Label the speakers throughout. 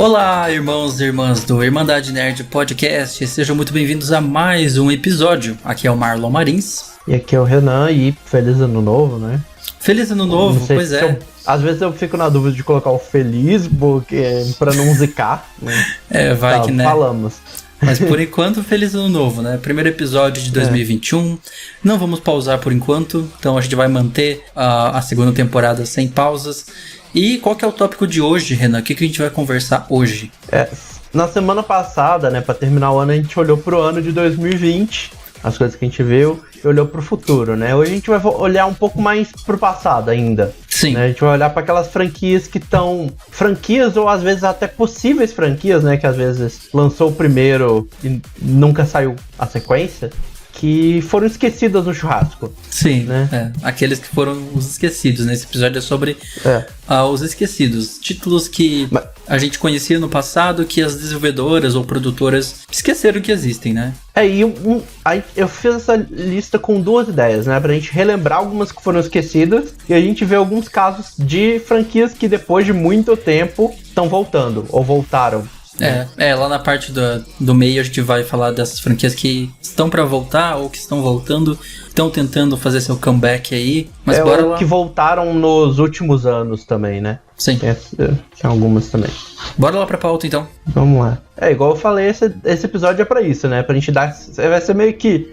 Speaker 1: Olá, irmãos e irmãs do Irmandade Nerd Podcast, sejam muito bem-vindos a mais um episódio. Aqui é o Marlon Marins.
Speaker 2: E aqui é o Renan, e feliz ano novo, né?
Speaker 1: Feliz ano novo, pois é.
Speaker 2: Às vezes eu fico na dúvida de colocar o feliz, porque pra não musicar, né?
Speaker 1: Vai que né.
Speaker 2: Falamos.
Speaker 1: Mas por enquanto, feliz ano novo, né? Primeiro episódio de 2021. Não vamos pausar por enquanto, então a gente vai manter a segunda temporada sem pausas. E qual que é o tópico de hoje, Renan? O que a gente vai conversar hoje?
Speaker 2: Na semana passada, né, pra terminar o ano, a gente olhou pro ano de 2020, as coisas que a gente viu, e olhou pro futuro, né? Hoje a gente vai olhar um pouco mais pro passado ainda.
Speaker 1: Sim.
Speaker 2: Né? A gente vai olhar para aquelas franquias que estão... Franquias ou às vezes até possíveis franquias, né? Que às vezes lançou o primeiro e nunca saiu a sequência, que foram esquecidas no churrasco.
Speaker 1: Sim,
Speaker 2: né?
Speaker 1: Aqueles que foram os esquecidos. Nesse episódio é sobre os esquecidos. Títulos que a gente conhecia no passado, que as desenvolvedoras ou produtoras esqueceram que existem, né?
Speaker 2: Aí eu fiz essa lista com duas ideias, né? Pra gente relembrar algumas que foram esquecidas e a gente ver alguns casos de franquias que depois de muito tempo estão voltando, ou voltaram.
Speaker 1: Lá na parte do meio a gente vai falar dessas franquias que estão pra voltar ou que estão voltando, estão tentando fazer seu comeback aí, mas bora lá.
Speaker 2: Que voltaram nos últimos anos também, né?
Speaker 1: Sim.
Speaker 2: Tem algumas também.
Speaker 1: Bora lá pra pauta então.
Speaker 2: Vamos lá. Igual eu falei, esse episódio é pra isso, né? Pra gente dar... Vai ser meio que...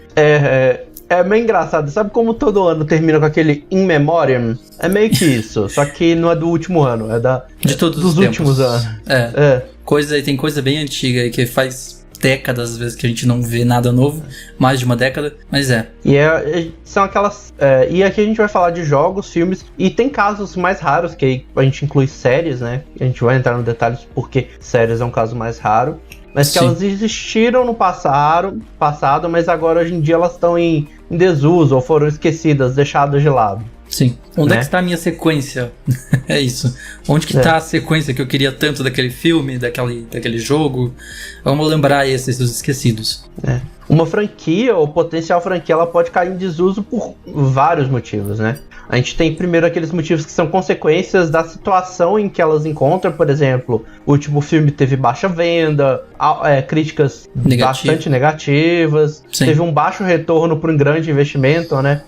Speaker 2: É meio engraçado, sabe como todo ano termina com aquele In Memoriam? É meio que isso, só que não é do último ano, é
Speaker 1: de todos
Speaker 2: dos
Speaker 1: os
Speaker 2: últimos
Speaker 1: tempos.
Speaker 2: anos.
Speaker 1: Tem coisa bem antiga aí que faz décadas, às vezes, que a gente não vê nada novo, mais de uma década, mas
Speaker 2: são aquelas... e aqui a gente vai falar de jogos, filmes, e tem casos mais raros, que aí a gente inclui séries, né? A gente vai entrar nos detalhes porque séries é um caso mais raro. Mas que elas existiram no passado, mas agora hoje em dia elas estão em desuso ou foram esquecidas, deixadas de lado.
Speaker 1: Sim. Onde é que está a minha sequência? É isso. Onde que está a sequência que eu queria tanto daquele filme, daquele jogo? Vamos lembrar esses dos esquecidos.
Speaker 2: Uma franquia ou potencial franquia, ela pode cair em desuso por vários motivos, né? A gente tem primeiro aqueles motivos que são consequências da situação em que elas encontram. Por exemplo, o último filme teve baixa venda, críticas bastante negativas,
Speaker 1: Sim.
Speaker 2: Teve um baixo retorno para um grande investimento, né?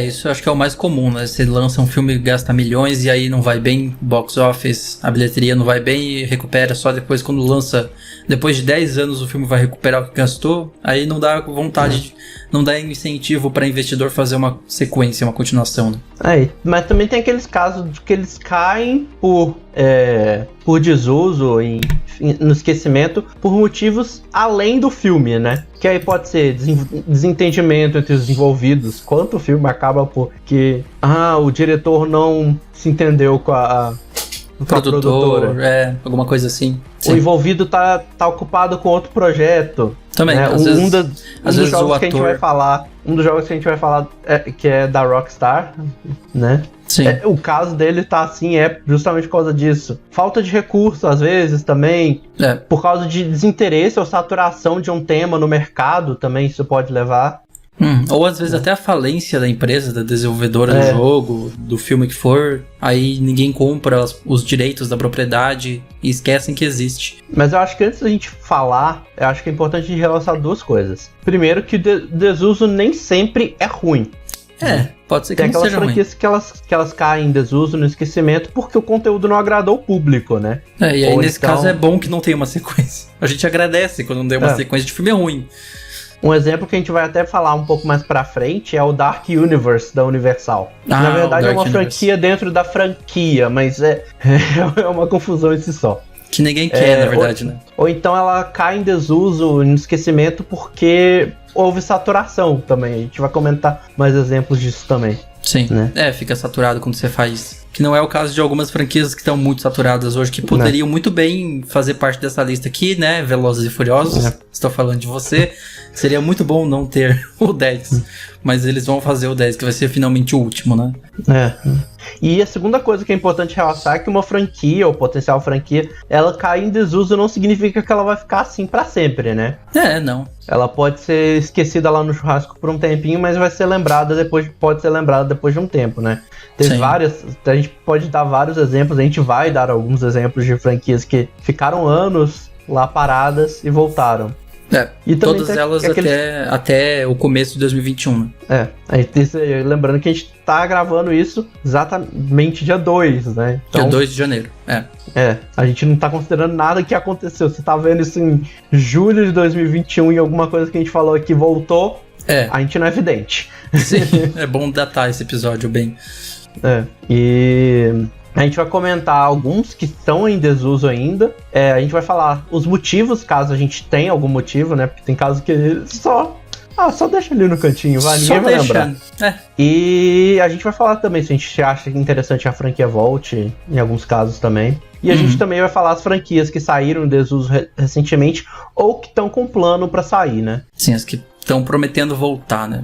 Speaker 1: Isso eu acho que é o mais comum, né? Você lança um filme, gasta milhões e aí não vai bem, box office, a bilheteria não vai bem e recupera só depois quando lança. Depois de 10 anos o filme vai recuperar o que gastou, aí não dá vontade, não dá incentivo para investidor fazer uma sequência, uma continuação, né?
Speaker 2: Mas também tem aqueles casos de que eles caem por desuso, no esquecimento, por motivos além do filme, né? Que aí pode ser desentendimento entre os envolvidos, quanto o filme acaba porque o diretor não se entendeu com a produtora.
Speaker 1: Alguma coisa assim.
Speaker 2: Sim. O envolvido tá ocupado com outro projeto.
Speaker 1: Também,
Speaker 2: né?
Speaker 1: Um dos jogos
Speaker 2: que a gente vai falar, que é da Rockstar, né?
Speaker 1: Sim.
Speaker 2: O caso dele tá assim, justamente por causa disso. Falta de recurso, às vezes, também. Por causa de desinteresse ou saturação de um tema no mercado, também isso pode levar.
Speaker 1: Ou às vezes até a falência da empresa, da desenvolvedora do jogo, do filme que for, aí ninguém compra os direitos da propriedade e esquecem que existe.
Speaker 2: Mas eu acho que antes da gente falar, eu acho que é importante a gente relacionar duas coisas. Primeiro, que o desuso nem sempre é ruim.
Speaker 1: Pode ser que
Speaker 2: tem
Speaker 1: não seja ruim.
Speaker 2: Tem aquelas franquias que elas caem em desuso, no esquecimento, porque o conteúdo não agradou o público, né?
Speaker 1: E aí nesse caso é bom que não tenha uma sequência. A gente agradece quando não tem uma sequência de filme ruim.
Speaker 2: Um exemplo que a gente vai até falar um pouco mais pra frente é o Dark Universe da Universal. Na verdade é uma franquia dentro da franquia, mas é uma confusão em si só.
Speaker 1: Que ninguém quer, na verdade, né?
Speaker 2: Ou então ela cai em desuso, no esquecimento, porque houve saturação também. A gente vai comentar mais exemplos disso também.
Speaker 1: Sim, né? Fica saturado quando você faz. Que não é o caso de algumas franquias que estão muito saturadas hoje, que poderiam muito bem fazer parte dessa lista aqui, né? Velozes e Furiosos, estou falando de você. Seria muito bom não ter o 10, mas eles vão fazer o 10, que vai ser finalmente o último, né?
Speaker 2: E a segunda coisa que é importante realçar é que uma franquia, ou potencial franquia, ela cair em desuso não significa que ela vai ficar assim pra sempre, né?
Speaker 1: Não.
Speaker 2: Ela pode ser esquecida lá no churrasco por um tempinho, mas pode ser lembrada depois de um tempo, né? Tem várias, a gente pode dar vários exemplos, a gente vai dar alguns exemplos de franquias que ficaram anos lá paradas e voltaram.
Speaker 1: E todas elas até o começo de 2021.
Speaker 2: Lembrando que a gente tá gravando isso exatamente dia 2, né?
Speaker 1: Então, dia 2 de janeiro,
Speaker 2: a gente não tá considerando nada que aconteceu. Você tá vendo isso em julho de 2021 e alguma coisa que a gente falou aqui voltou, a gente não é vidente.
Speaker 1: Sim, é bom datar esse episódio bem.
Speaker 2: E a gente vai comentar alguns que estão em desuso ainda. A gente vai falar os motivos, caso a gente tenha algum motivo, né? Porque tem casos que só deixa ali no cantinho, ninguém vai lembrar. E a gente vai falar também se a gente acha interessante a franquia volte, em alguns casos também. E a gente também vai falar as franquias que saíram em desuso recentemente ou que estão com plano pra sair, né?
Speaker 1: Sim, as que estão prometendo voltar, né?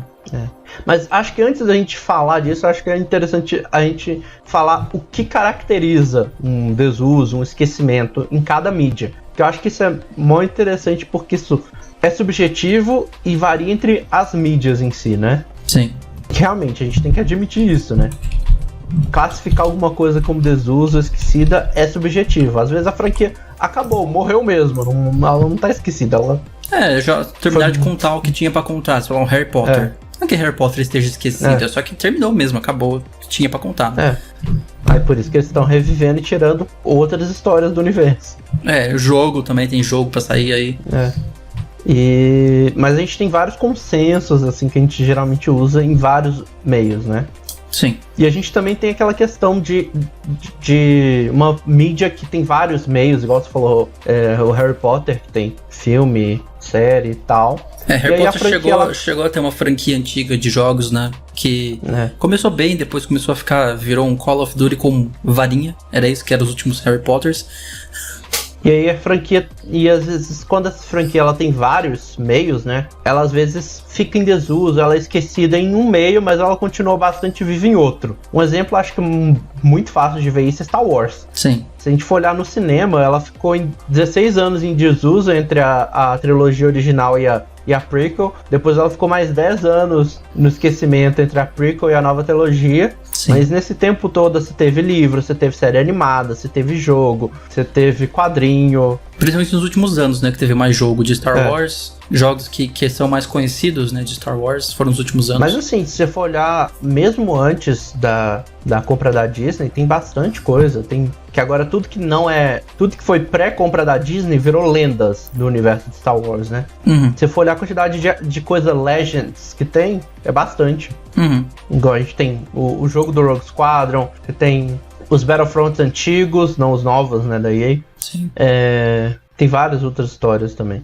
Speaker 2: Mas acho que antes da gente falar disso, acho que é interessante a gente falar o que caracteriza um desuso, um esquecimento em cada mídia. Porque eu acho que isso é muito interessante porque isso é subjetivo e varia entre as mídias em si, né?
Speaker 1: Sim.
Speaker 2: Realmente, a gente tem que admitir isso, né? Classificar alguma coisa como desuso, esquecida, é subjetivo. Às vezes a franquia acabou, morreu mesmo, ela não tá esquecida, ela...
Speaker 1: já terminaram de contar o que tinha pra contar, sei lá, um Harry Potter. Não é que Harry Potter esteja esquecido, só que terminou mesmo, acabou o que tinha pra contar.
Speaker 2: Aí por isso que eles estão revivendo e tirando outras histórias do universo.
Speaker 1: O jogo também, tem jogo pra sair aí.
Speaker 2: Mas a gente tem vários consensos, assim, que a gente geralmente usa em vários meios, né?
Speaker 1: Sim.
Speaker 2: E a gente também tem aquela questão de uma mídia que tem vários meios, igual você falou, o Harry Potter, que tem filme, série e tal.
Speaker 1: Harry Potter chegou a ter uma franquia antiga de jogos, né? Que começou bem, depois começou a virou um Call of Duty com varinha. Era isso que eram os últimos Harry Potters.
Speaker 2: E aí a franquia, e às vezes quando essa franquia ela tem vários meios, né? Ela às vezes fica em desuso, ela é esquecida em um meio, mas ela continua bastante viva em outro. Um exemplo, acho que muito fácil de ver isso é Star Wars.
Speaker 1: Sim.
Speaker 2: Se a gente for olhar no cinema, ela ficou em 16 anos em desuso entre a trilogia original e a prequel. Depois ela ficou mais 10 anos no esquecimento entre a prequel e a nova trilogia. Sim. Mas nesse tempo todo você teve livro, você teve série animada, você teve jogo, você teve quadrinho.
Speaker 1: Principalmente nos últimos anos, né, que teve mais jogo de Star Wars. Jogos que são mais conhecidos, né, de Star Wars, foram nos últimos anos.
Speaker 2: Mas assim, se você for olhar, mesmo antes da compra da Disney, tem bastante coisa. Tem que agora tudo que foi pré-compra da Disney virou lendas do universo de Star Wars, né? Se você for olhar a quantidade de coisa Legends que tem, é bastante. Igual a gente tem o jogo do Rogue Squadron, que tem os Battlefronts antigos, não os novos, né, da EA.
Speaker 1: Sim.
Speaker 2: Tem várias outras histórias também.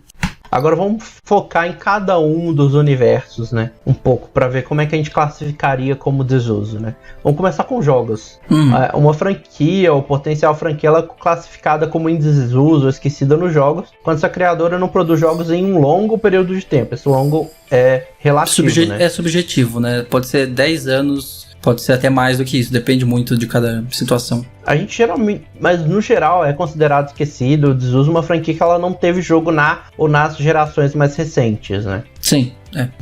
Speaker 2: Agora vamos focar em cada um dos universos, né? Um pouco, pra ver como é que a gente classificaria como desuso, né? Vamos começar com jogos. Uma franquia, ou potencial franquia, ela é classificada como em desuso, esquecida nos jogos, quando essa criadora não produz jogos em um longo período de tempo. Esse longo é relativo, né?
Speaker 1: É subjetivo, né? Pode ser 10 anos... Pode ser até mais do que isso, depende muito de cada situação. A gente
Speaker 2: geralmente, mas no geral é considerado esquecido, desuso, uma franquia que ela não teve jogo nas gerações mais recentes, né?
Speaker 1: Sim,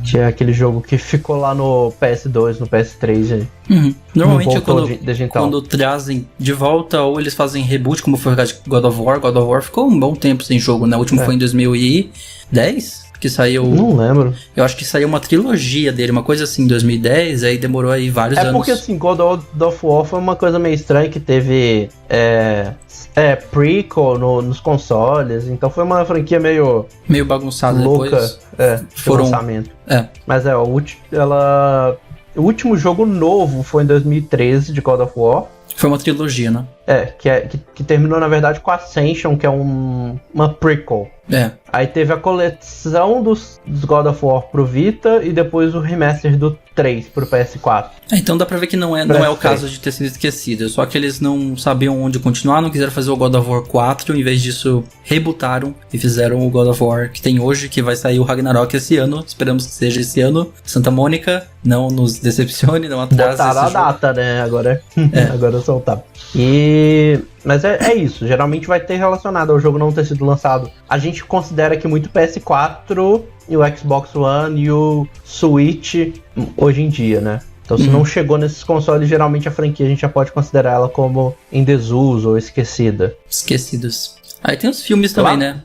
Speaker 2: Tinha aquele jogo que ficou lá no PS2, no PS3.
Speaker 1: Normalmente quando trazem de volta, ou eles fazem reboot, como foi o caso de God of War. God of War ficou um bom tempo sem jogo, né? O último foi em 2010. Que saiu...
Speaker 2: Não lembro.
Speaker 1: Eu acho que saiu uma trilogia dele, uma coisa assim, em 2010, aí demorou aí vários anos.
Speaker 2: É porque assim, God of War foi uma coisa meio estranha que teve prequel nos consoles, então foi uma franquia meio
Speaker 1: bagunçada
Speaker 2: louca,
Speaker 1: depois.
Speaker 2: Lançamento. Mas o último jogo novo foi em 2013 de God of War.
Speaker 1: Foi uma trilogia, né?
Speaker 2: Que terminou, na verdade, com Ascension, que é uma prequel. Aí teve a coleção dos God of War pro Vita e depois o remaster do 3 pro PS4.
Speaker 1: Então dá pra ver que não é o caso de ter sido esquecido. Só que eles não sabiam onde continuar, não quiseram fazer o God of War 4. Em vez disso, rebootaram e fizeram o God of War que tem hoje, que vai sair o Ragnarok esse ano. Esperamos que seja esse ano. Santa Mônica, não nos decepcione, não atrase.
Speaker 2: Botaram a data, né? Agora soltar. Mas é isso, geralmente vai ter relacionado ao jogo não ter sido lançado. A gente considera que muito PS4 e o Xbox One e o Switch hoje em dia, né? Então, se não chegou nesses consoles, geralmente a franquia a gente já pode considerar ela como em desuso ou esquecida.
Speaker 1: Esquecidos. Aí tem os filmes também, né?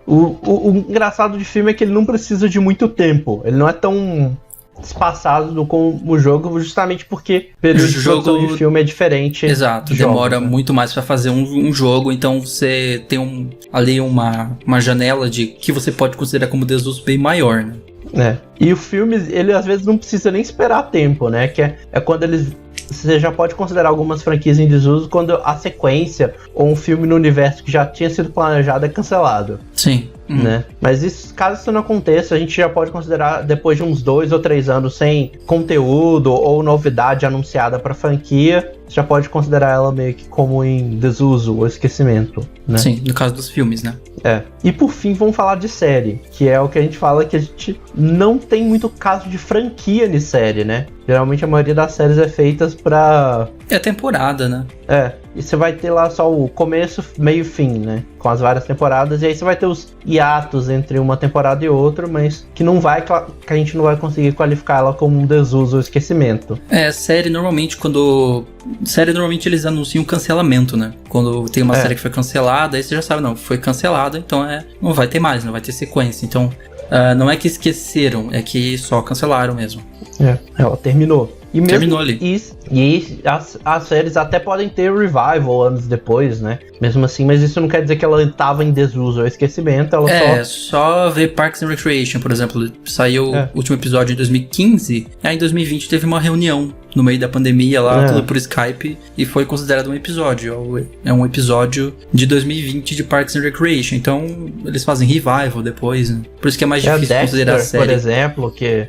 Speaker 2: O engraçado de filme é que ele não precisa de muito tempo. Ele não é tão espaçado como o jogo, justamente porque o período de produção de filme é diferente.
Speaker 1: Exato, demora muito mais pra fazer um jogo, então você tem ali uma janela de que você pode considerar como desuso bem maior, né?
Speaker 2: E o filme, ele às vezes não precisa nem esperar tempo, né? Que é quando eles... Você já pode considerar algumas franquias em desuso quando a sequência ou um filme no universo que já tinha sido planejado é cancelado.
Speaker 1: Sim.
Speaker 2: Né? Mas isso, caso isso não aconteça, a gente já pode considerar depois de uns 2 ou 3 anos sem conteúdo ou novidade anunciada pra franquia, já pode considerar ela meio que como em desuso ou esquecimento, né?
Speaker 1: Sim, no caso dos filmes, né?
Speaker 2: E por fim, vamos falar de série, que é o que a gente fala que a gente não tem muito caso de franquia de série, né? Geralmente a maioria das séries é feitas pra...
Speaker 1: É temporada, né?
Speaker 2: E você vai ter lá só o começo, meio e fim, né? Com as várias temporadas. E aí você vai ter os hiatos entre uma temporada e outra, mas que a gente não vai conseguir qualificar ela como um desuso ou esquecimento.
Speaker 1: Série normalmente eles anunciam cancelamento, né? Quando tem uma série que foi cancelada, aí você já sabe, não, foi cancelada, então não vai ter mais, não vai ter sequência. Então, não é que esqueceram, é que só cancelaram mesmo.
Speaker 2: Ela terminou. E mesmo
Speaker 1: terminou ali.
Speaker 2: As séries até podem ter revival anos depois, né? Mesmo assim, mas isso não quer dizer que ela estava em desuso ou esquecimento, ela
Speaker 1: só ver Parks and Recreation, por exemplo, saiu o último episódio em 2015, aí em 2020 teve uma reunião no meio da pandemia lá, tudo por Skype, e foi considerado um episódio. É um episódio de 2020 de Parks and Recreation, então eles fazem revival depois, né? Por isso que é mais difícil
Speaker 2: Dexter,
Speaker 1: considerar a série.
Speaker 2: por exemplo, que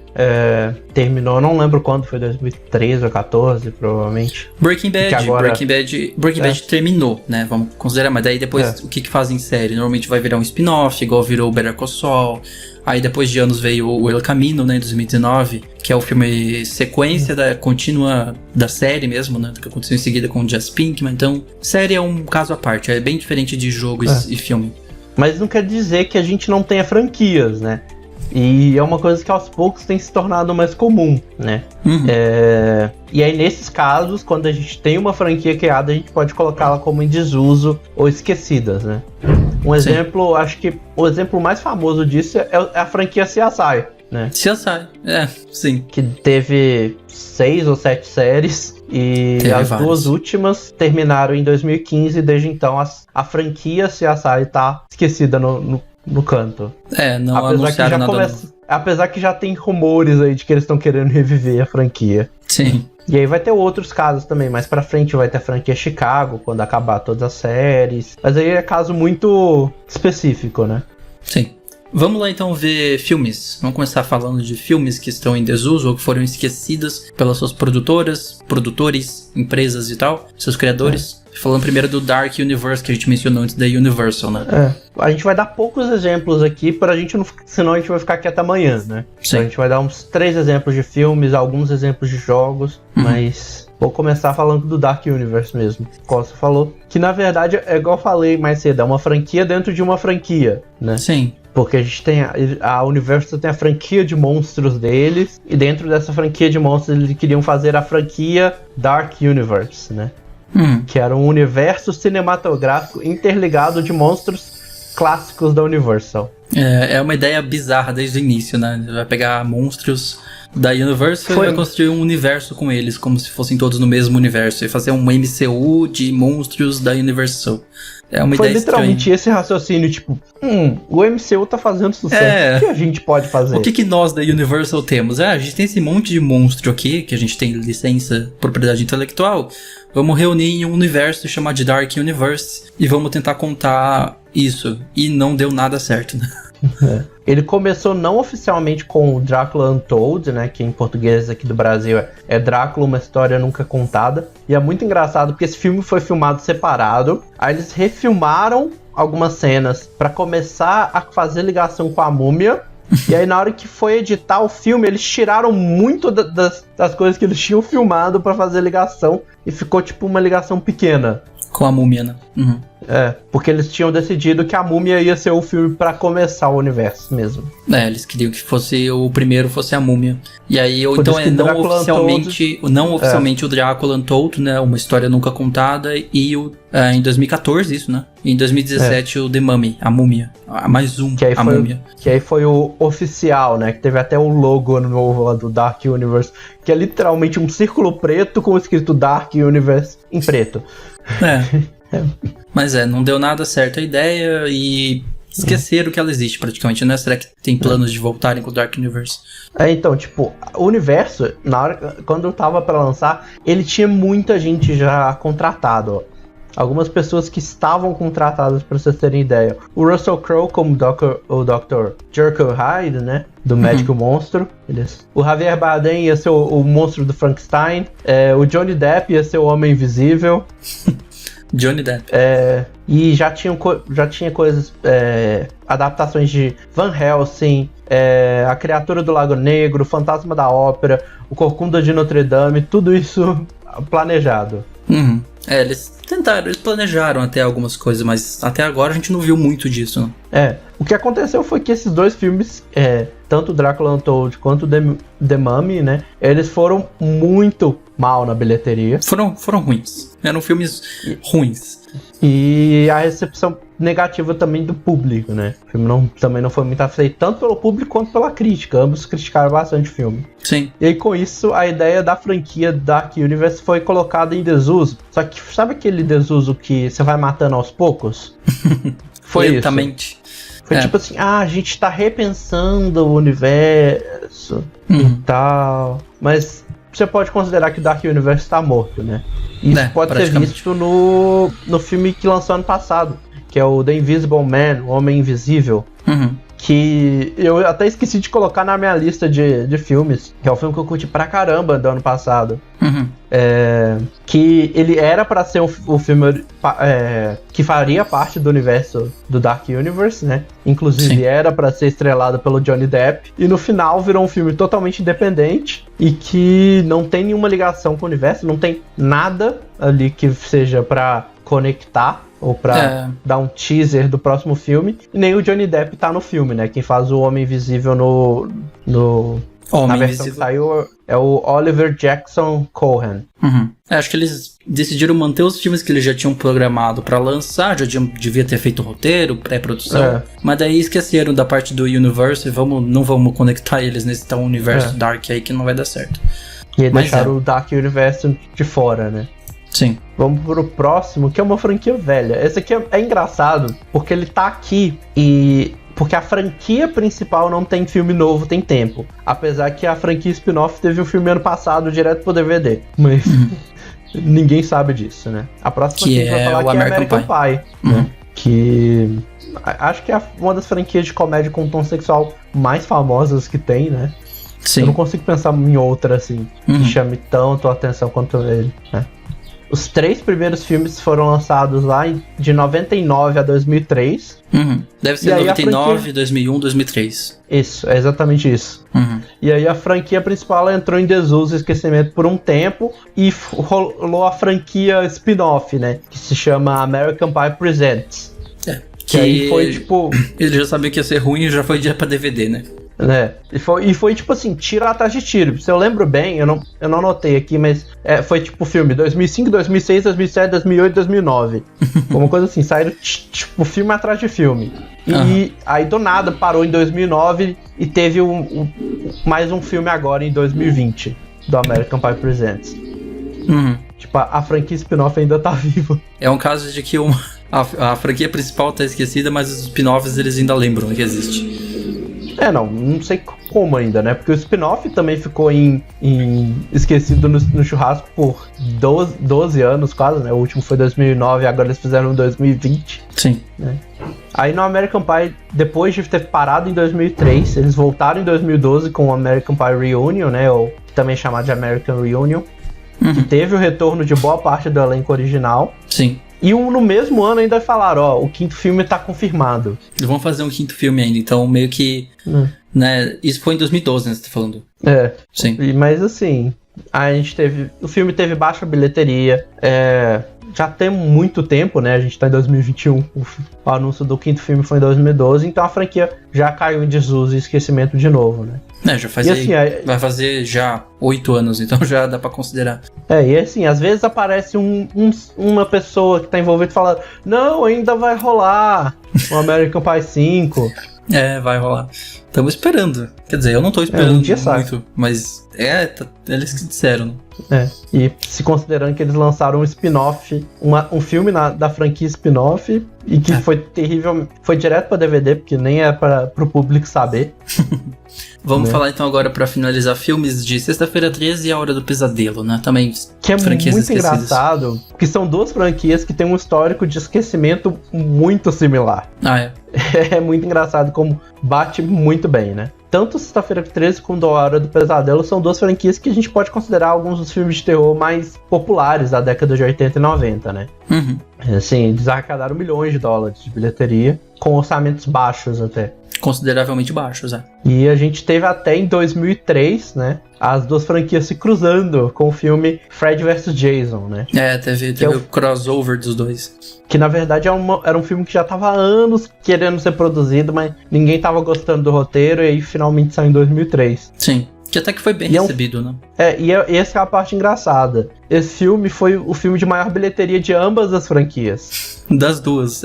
Speaker 2: terminou, não lembro quando, foi 2013 ou 14, provavelmente.
Speaker 1: Breaking Bad terminou, né? Vamos considerar, mas daí depois o que fazem em série? Normalmente vai virar um spin-off, igual virou Better Call Saul. Aí depois de anos veio o El Camino, né, em 2019, que é o filme sequência contínua da série mesmo, né, que aconteceu em seguida com o Jesse Pinkman. Então, série é um caso à parte, é bem diferente de jogo e filme.
Speaker 2: Mas não quer dizer que a gente não tenha franquias, né? E é uma coisa que aos poucos tem se tornado mais comum, né? E aí nesses casos, quando a gente tem uma franquia criada, a gente pode colocá-la como em desuso ou esquecidas, né? Um exemplo, acho que o exemplo mais famoso disso é a franquia CSI, né?
Speaker 1: CSI, sim.
Speaker 2: Que teve 6 ou 7 séries e as duas últimas terminaram em 2015 e desde então a franquia CSI tá esquecida no canto.
Speaker 1: Não anunciaram nada.
Speaker 2: Apesar que já tem rumores aí de que eles estão querendo reviver a franquia.
Speaker 1: Sim.
Speaker 2: E aí vai ter outros casos também, mais pra frente vai ter a franquia Chicago, quando acabar todas as séries. Mas aí é caso muito específico, né?
Speaker 1: Sim. Vamos lá então ver filmes. Vamos começar falando de filmes que estão em desuso ou que foram esquecidos pelas suas produtoras, produtores, empresas e tal, seus criadores. Falando primeiro do Dark Universe, que a gente mencionou antes da Universal, né?
Speaker 2: A gente vai dar poucos exemplos aqui pra gente não... Senão a gente vai ficar aqui até amanhã, né?
Speaker 1: Sim.
Speaker 2: Então a gente vai dar uns 3 exemplos de filmes, alguns exemplos de jogos, mas... Vou começar falando do Dark Universe mesmo, como você falou. Que na verdade, é igual eu falei mais cedo, é uma franquia dentro de uma franquia, né?
Speaker 1: Sim.
Speaker 2: Porque a gente tem a Universal tem a franquia de monstros deles, e dentro dessa franquia de monstros eles queriam fazer a franquia Dark Universe, né? Que era um universo cinematográfico interligado de monstros clássicos da Universal.
Speaker 1: É uma ideia bizarra desde o início, né? Vai pegar monstros da Universal e vai construir um universo com eles, como se fossem todos no mesmo universo, e fazer um MCU de monstros da Universal. É uma ideia
Speaker 2: literalmente
Speaker 1: estranha.
Speaker 2: Esse raciocínio, tipo, o MCU tá fazendo sucesso, o que a gente pode fazer?
Speaker 1: O que nós da Universal temos? A gente tem esse monte de monstro aqui, que a gente tem licença, propriedade intelectual, vamos reunir em um universo chamado de Dark Universe e vamos tentar contar isso. E não deu nada certo, né?
Speaker 2: Ele começou não oficialmente com o Drácula Untold, né, que em português aqui do Brasil é Drácula, uma história nunca contada. E é muito engraçado porque esse filme foi filmado separado. Aí eles refilmaram algumas cenas pra começar a fazer ligação com a múmia. E aí na hora que foi editar o filme, eles tiraram muito das coisas que eles tinham filmado pra fazer ligação. E ficou tipo uma ligação pequena.
Speaker 1: Com a múmia, né?
Speaker 2: Porque eles tinham decidido que a Múmia ia ser o filme pra começar o universo mesmo.
Speaker 1: Eles queriam que fosse o primeiro fosse a Múmia. E aí, ou
Speaker 2: Por
Speaker 1: então
Speaker 2: isso que
Speaker 1: não
Speaker 2: Drácula
Speaker 1: oficialmente o Drácula Untold, né? Uma história nunca contada. E em 2014, isso, né? E em 2017 o The Mummy, a Múmia. Mais um, a Múmia.
Speaker 2: Que aí foi o oficial, né? Que teve até o logo novo lá do Dark Universe, que é literalmente um círculo preto com escrito Dark Universe em preto.
Speaker 1: Mas não deu nada certo a ideia e esqueceram que ela existe praticamente, né? Será que tem planos de voltarem com o Dark Universe?
Speaker 2: Então, tipo, o universo, quando tava pra lançar, ele tinha muita gente já contratado, ó. Algumas pessoas que estavam contratadas, pra vocês terem ideia. O Russell Crowe como o Dr. Jekyll Hyde, né? Do Médico Monstro. O Javier Bardem ia ser o monstro do Frankenstein. O Johnny Depp ia ser o Homem Invisível.
Speaker 1: Johnny Depp.
Speaker 2: E já tinha coisas, adaptações de Van Helsing, A Criatura do Lago Negro, Fantasma da Ópera, O Corcunda de Notre Dame, tudo isso planejado.
Speaker 1: Eles planejaram até algumas coisas, mas até agora a gente não viu muito disso, né?
Speaker 2: O que aconteceu foi que esses dois filmes, tanto Drácula Untold quanto The Mummy, né, eles foram muito mal na bilheteria.
Speaker 1: Foram ruins. Eram filmes ruins.
Speaker 2: E a recepção negativa também do público, né? O filme também não foi muito aceito, tanto pelo público quanto pela crítica. Ambos criticaram bastante o filme.
Speaker 1: Sim.
Speaker 2: E aí, com isso, a ideia da franquia Dark Universe foi colocada em desuso. Só que, sabe aquele desuso que você vai matando aos poucos? Foi
Speaker 1: lentamente.
Speaker 2: Isso. Foi tipo assim, a gente tá repensando o universo e tal. Mas você pode considerar que o Dark Universe tá morto, né? Isso pode ser visto no filme que lançou ano passado, que é o The Invisible Man, o Homem Invisível. Que eu até esqueci de colocar na minha lista de filmes, que é o filme que eu curti pra caramba do ano passado. Que ele era pra ser o filme que faria parte do universo do Dark Universe, né? Inclusive era pra ser estrelado pelo Johnny Depp. E no final virou um filme totalmente independente e que não tem nenhuma ligação com o universo, não tem nada ali que seja pra conectar ou pra dar um teaser do próximo filme. E nem o Johnny Depp tá no filme, né? Quem faz o Homem Invisível na versão que saiu é o Oliver Jackson Cohen.
Speaker 1: Acho que eles decidiram manter os filmes que eles já tinham programado pra lançar, devia ter feito roteiro, pré-produção, mas daí esqueceram da parte do universo e não vamos conectar eles nesse tal universo Dark aí que não vai dar certo.
Speaker 2: E aí deixaram o Dark Universe de fora, né?
Speaker 1: Sim.
Speaker 2: Vamos pro próximo, que é uma franquia velha. Esse aqui é engraçado, porque ele tá aqui porque a franquia principal não tem filme novo, tem tempo. Apesar que a franquia spin-off teve um filme ano passado, direto pro DVD. Mas ninguém sabe disso, né? A próxima que a gente vai falar aqui é American Pie. Né? Que acho que é uma das franquias de comédia com tom sexual mais famosas que tem, né?
Speaker 1: Sim.
Speaker 2: Eu não consigo pensar em outra, assim, que chame tanto a atenção quanto ele, né? Os 3 primeiros filmes foram lançados lá de 99 a 2003.
Speaker 1: Deve ser 99, 2001, 2003.
Speaker 2: Isso, é exatamente isso. E aí a franquia principal entrou em desuso e esquecimento por um tempo e rolou a franquia spin-off, né? Que se chama American Pie Presents. Que aí foi tipo...
Speaker 1: Ele já sabia que ia ser ruim e já foi direto pra DVD, né?
Speaker 2: E foi tipo assim, tiro atrás de tiro. Se eu lembro bem, eu não anotei aqui, mas foi tipo filme 2005, 2006, 2007, 2008, 2009. Uma coisa assim, saíram tipo filme atrás de filme. E aí do nada parou em 2009 e teve mais um filme agora em 2020 do American Pie Presents. Tipo, a franquia spin-off ainda tá viva.
Speaker 1: É um caso de que a franquia principal tá esquecida, mas os spin-offs eles ainda lembram que existe.
Speaker 2: Não sei como ainda, né? Porque o spin-off também ficou esquecido no churrasco por 12 anos quase, né? O último foi 2009, agora eles fizeram em 2020.
Speaker 1: Sim.
Speaker 2: Né? Aí no American Pie, depois de ter parado em 2003, eles voltaram em 2012 com o American Pie Reunion, né? Ou também chamado de American Reunion. Que teve o retorno de boa parte do elenco original.
Speaker 1: Sim.
Speaker 2: E no mesmo ano ainda falaram, o 5º filme tá confirmado.
Speaker 1: Eles vão fazer um 5º filme ainda, então meio que... né, isso foi em 2012, né, você tá falando?
Speaker 2: Sim. Mas assim, o filme teve baixa bilheteria, já tem muito tempo, né? A gente tá em 2021, o anúncio do quinto filme foi em 2012, então a franquia já caiu em desuso e esquecimento de novo, né?
Speaker 1: Já faz vai fazer já 8 anos, então já dá pra considerar.
Speaker 2: E assim, às vezes aparece uma pessoa que tá envolvida e fala, não, ainda vai rolar o American Pie 5.
Speaker 1: Vai rolar. Estamos esperando. Quer dizer, eu não tô esperando
Speaker 2: um dia
Speaker 1: muito, mas eles que disseram.
Speaker 2: E se considerando que eles lançaram um spin-off, um filme da franquia spin-off, e que foi terrível, foi direto pra DVD, porque nem é pro público saber.
Speaker 1: Vamos falar então agora pra finalizar filmes de Sexta-feira 13 e A Hora do Pesadelo, né? Também
Speaker 2: que é
Speaker 1: franquias
Speaker 2: muito
Speaker 1: esquecidas.
Speaker 2: Engraçado, que são duas franquias que têm um histórico de esquecimento muito similar. É muito engraçado como bate muito bem, né? Tanto Sexta-feira 13 quanto A Hora do Pesadelo são duas franquias que a gente pode considerar alguns dos filmes de terror mais populares da década de 80 e 90, né? Assim, eles arrecadaram milhões de dólares de bilheteria, com orçamentos baixos até.
Speaker 1: Consideravelmente baixos,
Speaker 2: E a gente teve até em 2003, né, as duas franquias se cruzando com o filme Fred vs Jason, né?
Speaker 1: Teve o crossover dos dois.
Speaker 2: Que na verdade era um filme que já tava há anos querendo ser produzido, mas ninguém tava gostando do roteiro, e aí finalmente saiu em 2003.
Speaker 1: Sim. Que até que foi bem recebido, né?
Speaker 2: E essa é a parte engraçada. Esse filme foi o filme de maior bilheteria de ambas as franquias.
Speaker 1: Das duas,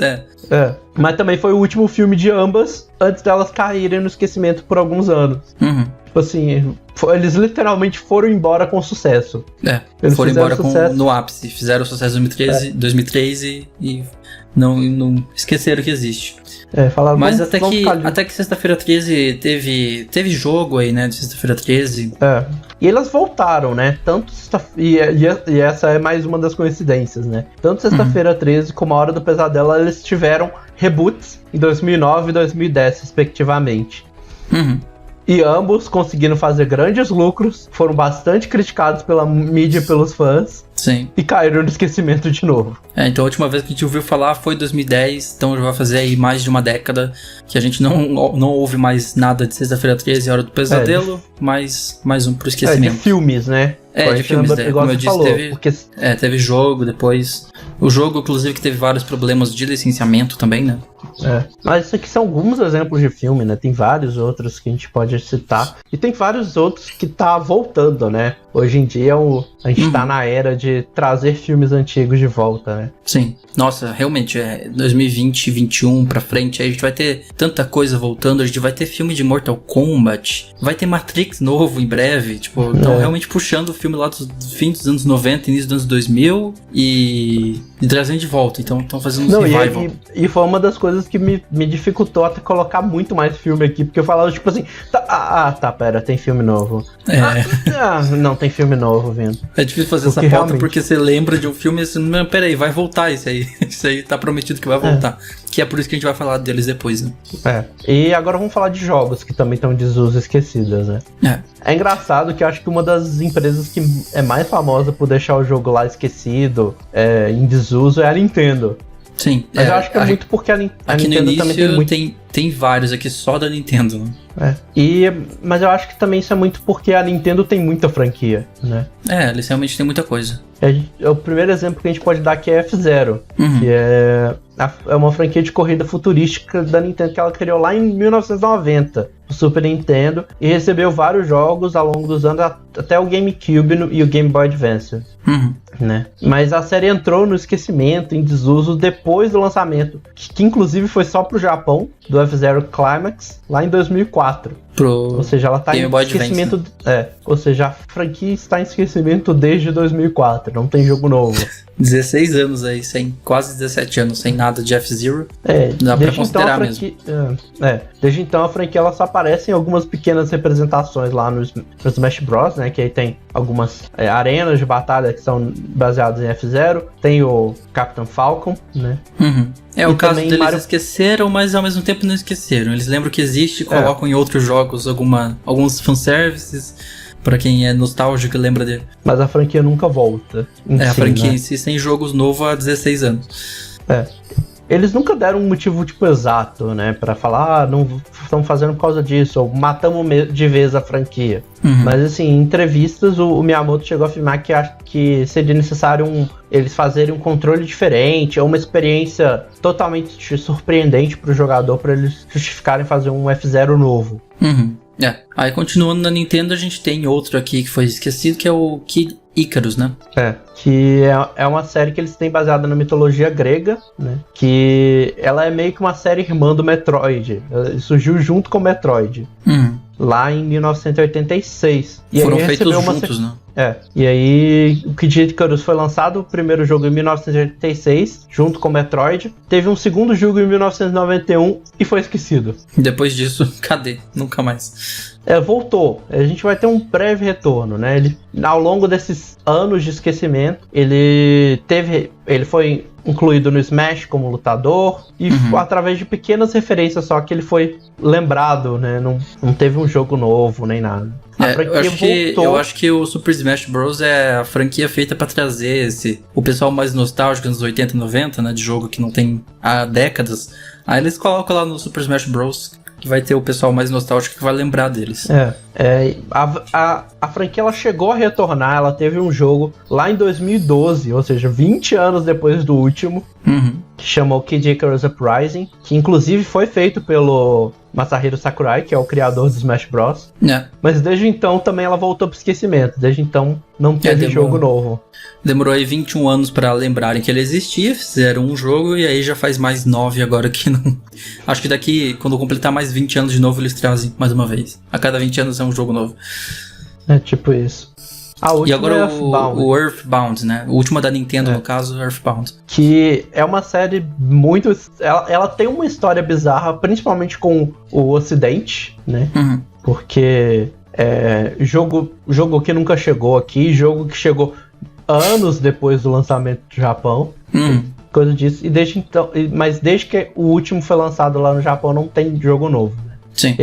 Speaker 2: Mas também foi o último filme de ambas, antes delas caírem no esquecimento por alguns anos. Tipo assim, eles literalmente foram embora com sucesso.
Speaker 1: Eles foram embora no ápice. Fizeram sucesso em 2013 e não esqueceram que existe.
Speaker 2: Falaram,
Speaker 1: mas até que Sexta-feira 13 teve jogo aí, né, de Sexta-feira 13.
Speaker 2: E elas voltaram, né, e essa é mais uma das coincidências, né, tanto Sexta-feira 13 como A Hora do Pesadelo, eles tiveram reboots em 2009 e 2010, respectivamente. E ambos conseguiram fazer grandes lucros, foram bastante criticados pela mídia e pelos fãs.
Speaker 1: Sim.
Speaker 2: E caíram no esquecimento de novo.
Speaker 1: Então a última vez que a gente ouviu falar foi 2010, então já vai fazer aí mais de uma década que a gente não ouve mais nada de Sexta-feira 13 e A Hora do Pesadelo, mais um pro esquecimento.
Speaker 2: De filmes, né?
Speaker 1: De filmes, como eu disse, teve jogo depois. O jogo, inclusive, que teve vários problemas de licenciamento também, né?
Speaker 2: Mas isso aqui são alguns exemplos de filme, né? Tem vários outros que a gente pode citar. E tem vários outros que tá voltando, né? Hoje em dia a gente tá na era de trazer filmes antigos de volta, né?
Speaker 1: Sim. Nossa, realmente, 2020, 2021 pra frente, aí a gente vai ter tanta coisa voltando, a gente vai ter filme de Mortal Kombat, vai ter Matrix novo em breve, tipo, estão realmente puxando o filme lá do fim dos anos 90, início dos anos 2000 e trazendo de volta, então estão fazendo um revival.
Speaker 2: E foi uma das coisas que me dificultou até colocar muito mais filme aqui, porque eu falava tipo assim, pera, tem filme novo. Não, tem filme novo vindo.
Speaker 1: É difícil fazer essa pauta porque você lembra de um filme e assim, não, peraí, vai voltar isso aí. Isso aí tá prometido que vai voltar. Que é por isso que a gente vai falar deles depois, né?
Speaker 2: E agora vamos falar de jogos que também estão em desuso esquecidas, né? É engraçado que eu acho que uma das empresas que é mais famosa por deixar o jogo lá esquecido, em desuso, é a Nintendo.
Speaker 1: Sim.
Speaker 2: Mas eu acho que é muito porque a Nintendo
Speaker 1: início,
Speaker 2: também tem muito...
Speaker 1: Tem vários aqui só da Nintendo, né?
Speaker 2: Mas eu acho que também isso é muito porque a Nintendo tem muita franquia, né?
Speaker 1: Eles realmente têm muita coisa.
Speaker 2: O primeiro exemplo que a gente pode dar aqui é F-Zero, que é uma franquia de corrida futurística da Nintendo que ela criou lá em 1990, o Super Nintendo, e recebeu vários jogos ao longo dos anos, até o GameCube e o Game Boy Advance. Né? Mas a série entrou no esquecimento, em desuso, depois do lançamento, que inclusive foi só pro Japão, do F-Zero Climax, lá em 2004. Ou seja, ela tá em esquecimento. Ou seja, a franquia está em esquecimento desde 2004, não tem jogo novo.
Speaker 1: 16 anos aí, quase 17 anos sem nada de F-Zero. Dá pra considerar mesmo.
Speaker 2: Desde então a franquia ela só aparece em algumas pequenas representações lá no Smash Bros, né? Que aí tem algumas arenas de batalha que são baseadas em F-Zero. Tem o Captain Falcon, né?
Speaker 1: O caso deles esqueceram, mas ao mesmo tempo não esqueceram. Eles lembram que existe e colocam em outros jogos alguns fanservices pra quem é nostálgico e lembra dele.
Speaker 2: Mas a franquia nunca volta.
Speaker 1: A franquia em si sem jogos novos há 16 anos.
Speaker 2: eles nunca deram um motivo, tipo, exato, né? Pra falar, não estamos fazendo por causa disso, ou matamos de vez a franquia. Mas, assim, em entrevistas, o Miyamoto chegou a afirmar que seria necessário eles fazerem um controle diferente, ou uma experiência totalmente surpreendente pro jogador, pra eles justificarem fazer um F-Zero novo.
Speaker 1: Aí, continuando na Nintendo, a gente tem outro aqui que foi esquecido, que é o Kid Icarus, né?
Speaker 2: Que é uma série que eles têm baseada na mitologia grega, né? Que ela é meio que uma série irmã do Metroid. Ela surgiu junto com o Metroid. Lá em 1986. E
Speaker 1: foram
Speaker 2: aí
Speaker 1: feitos juntos, né?
Speaker 2: E aí o Kid Icarus foi lançado, o primeiro jogo em 1986, junto com o Metroid. Teve um segundo jogo em 1991 e foi esquecido.
Speaker 1: Depois disso, cadê? Nunca mais.
Speaker 2: Voltou. A gente vai ter um breve retorno, né? Ele, ao longo desses anos de esquecimento, ele foi incluído no Smash como lutador e através de pequenas referências só que ele foi lembrado, né? Não teve um jogo novo nem nada.
Speaker 1: Eu acho que o Super Smash Bros. É a franquia feita pra trazer o pessoal mais nostálgico dos 80 e 90, né? De jogo que não tem há décadas. Aí eles colocam lá no Super Smash Bros. Que vai ter o pessoal mais nostálgico que vai lembrar deles.
Speaker 2: A franquia ela chegou a retornar, ela teve um jogo lá em 2012, ou seja, 20 anos depois do último, que chamou Kid Icarus Uprising, que inclusive foi feito pelo Masahiro Sakurai, que é o criador do Smash Bros. Mas desde então também ela voltou pro esquecimento, desde então não teve jogo novo.
Speaker 1: Demorou aí 21 anos pra lembrarem que ele existia, fizeram um jogo e aí já faz mais 9 agora que não... Acho que daqui, quando completar mais 20 anos de novo, eles trazem mais uma vez. A cada 20 anos é um jogo novo.
Speaker 2: É tipo isso.
Speaker 1: E agora o Earthbound, né? O último da Nintendo, no caso, Earthbound.
Speaker 2: Que é uma série muito... Ela tem uma história bizarra, principalmente com o Ocidente, né? Porque jogo que nunca chegou aqui, jogo que chegou anos depois do lançamento do Japão. Coisa disso. E desde então, mas desde que o último foi lançado lá no Japão, não tem jogo novo, né?
Speaker 1: Sim.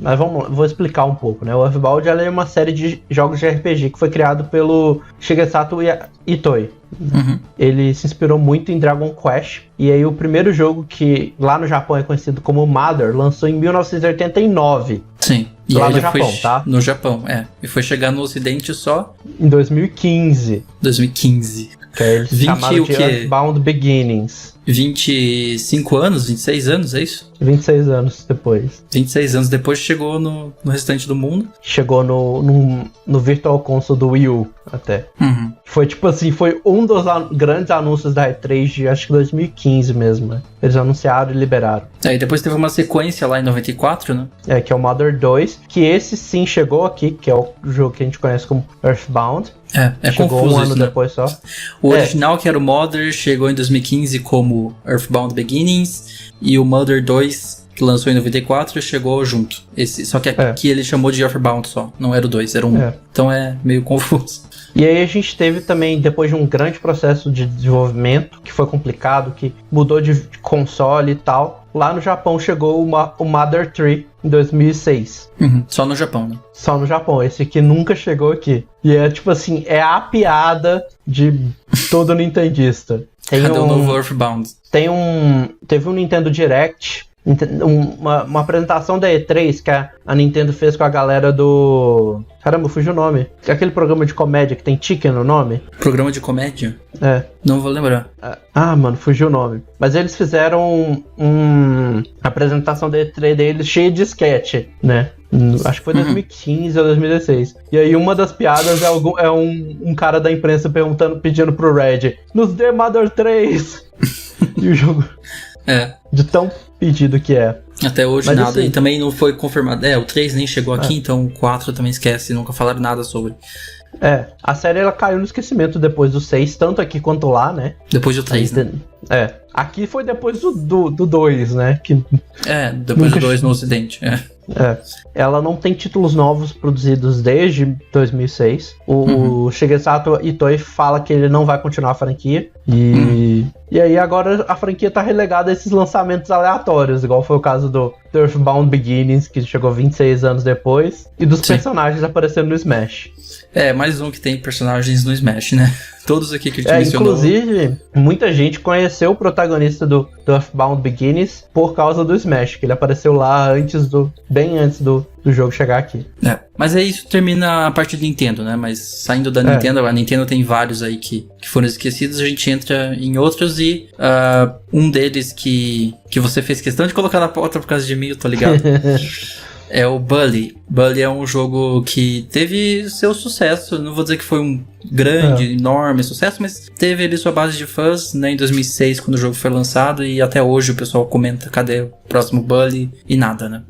Speaker 2: Mas vou explicar um pouco, né? O Earthbound é uma série de jogos de RPG que foi criado pelo Shigesato Itoi. Ele se inspirou muito em Dragon Quest. E aí o primeiro jogo que lá no Japão é conhecido como Mother lançou em 1989.
Speaker 1: Sim. E
Speaker 2: lá no Japão, tá?
Speaker 1: No Japão, E foi chegar no Ocidente só...
Speaker 2: em 2015.
Speaker 1: 2015.
Speaker 2: Que é eles chamaram de Earthbound Beginnings.
Speaker 1: 25 anos, 26 anos, é isso?
Speaker 2: 26 anos depois.
Speaker 1: 26 anos depois chegou no restante do mundo.
Speaker 2: Chegou no Virtual Console do Wii U, até. Foi tipo assim, foi um dos grandes anúncios da E3 de acho que 2015 mesmo, né? Eles anunciaram e liberaram.
Speaker 1: E depois teve uma sequência lá em 94, né?
Speaker 2: Que é o Mother 2, que esse sim chegou aqui, que é o jogo que a gente conhece como Earthbound.
Speaker 1: Chegou
Speaker 2: confuso um ano depois só.
Speaker 1: O original, que era o Mother, chegou em 2015 como Earthbound Beginnings, e o Mother 2, que lançou em 94, chegou junto. Só que aqui ele chamou de Earthbound só, não era o 2, era o 1. Então é meio confuso.
Speaker 2: E aí a gente teve também, depois de um grande processo de desenvolvimento, que foi complicado, que mudou de console e tal, lá no Japão chegou o Mother 3 em 2006.
Speaker 1: Só no Japão, né?
Speaker 2: Só no Japão, esse aqui nunca chegou aqui. E é tipo assim, é a piada de todo nintendista.
Speaker 1: Cadê o novo Earthbound?
Speaker 2: Teve um Nintendo Direct, uma apresentação da E3 que a Nintendo fez com a galera do... Caramba, fugiu o nome. Aquele programa de comédia que tem Chicken no nome.
Speaker 1: Programa de comédia?
Speaker 2: Não
Speaker 1: vou lembrar.
Speaker 2: Mano, fugiu o nome. Mas eles fizeram uma apresentação da E3 deles cheia de sketch, né? Acho que foi 2015 ou 2016. E aí uma das piadas é um cara da imprensa pedindo pro Red: nos dê Mother 3! E o jogo... De tão pedido que é.
Speaker 1: Até hoje mas nada, assim, e também não foi confirmado. O 3 nem chegou aqui, então o 4 também esquece, nunca falaram nada sobre.
Speaker 2: A série ela caiu no esquecimento depois do 6, tanto aqui quanto lá, né?
Speaker 1: Depois do 3, né?
Speaker 2: Aqui foi depois do 2, né? Que
Speaker 1: depois do 2 no Ocidente,
Speaker 2: Ela não tem títulos novos produzidos desde 2006. O Shigesato Itoi fala que ele não vai continuar a franquia. E aí agora a franquia tá relegada a esses lançamentos aleatórios, igual foi o caso do Earthbound Beginnings, que chegou 26 anos depois, e dos personagens aparecendo no Smash.
Speaker 1: Mais um que tem personagens no Smash, né? Todos aqui que a gente mencionou.
Speaker 2: Inclusive, muita gente conheceu o protagonista do Earthbound Beginnings por causa do Smash, que ele apareceu lá bem antes do jogo chegar aqui.
Speaker 1: Mas aí isso termina a parte do Nintendo, né? Mas saindo da Nintendo, a Nintendo tem vários aí que foram esquecidos, a gente entra em outros e um deles que você fez questão de colocar na pauta por causa de mim, eu tô ligado. É o Bully. Bully é um jogo que teve seu sucesso. Não vou dizer que foi um grande, enorme sucesso, mas teve ali sua base de fãs, né, em 2006, quando o jogo foi lançado, e até hoje o pessoal comenta cadê o próximo Bully e nada, né?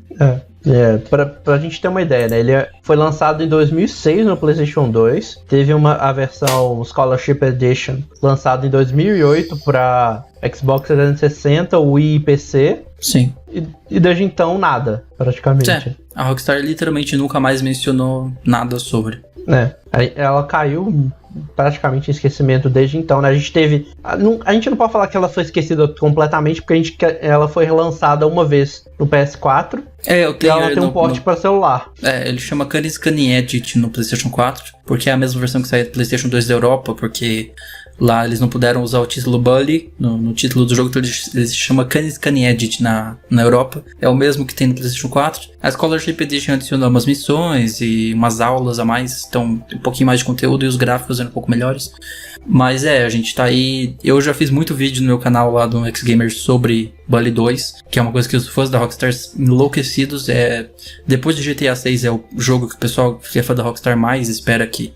Speaker 2: Pra gente ter uma ideia, né? Ele foi lançado em 2006 no PlayStation 2. Teve a versão Scholarship Edition lançada em 2008 pra Xbox 360, Wii e PC.
Speaker 1: Sim.
Speaker 2: E desde então, nada, praticamente.
Speaker 1: A Rockstar literalmente nunca mais mencionou nada sobre.
Speaker 2: Ela caiu praticamente em esquecimento desde então, né? A gente não pode falar que ela foi esquecida completamente, porque ela foi relançada uma vez no PS4.
Speaker 1: E ela
Speaker 2: tem um porte para celular.
Speaker 1: Ele chama Canis Cani Edit no PlayStation 4, porque é a mesma versão que saiu do PlayStation 2 da Europa, porque lá eles não puderam usar o título Bully no título do jogo, então eles chamam Canis Cani Edit na Europa. É o mesmo que tem no PlayStation 4. A Scholarship Edition adicionou umas missões e umas aulas a mais, então um pouquinho mais de conteúdo e os gráficos eram um pouco melhores. Mas a gente tá aí. Eu já fiz muito vídeo no meu canal lá do X-Gamer sobre Bully 2, que é uma coisa que os fãs da Rockstar enlouquecidos. Depois de GTA 6 é o jogo que o pessoal que é fã da Rockstar mais espera que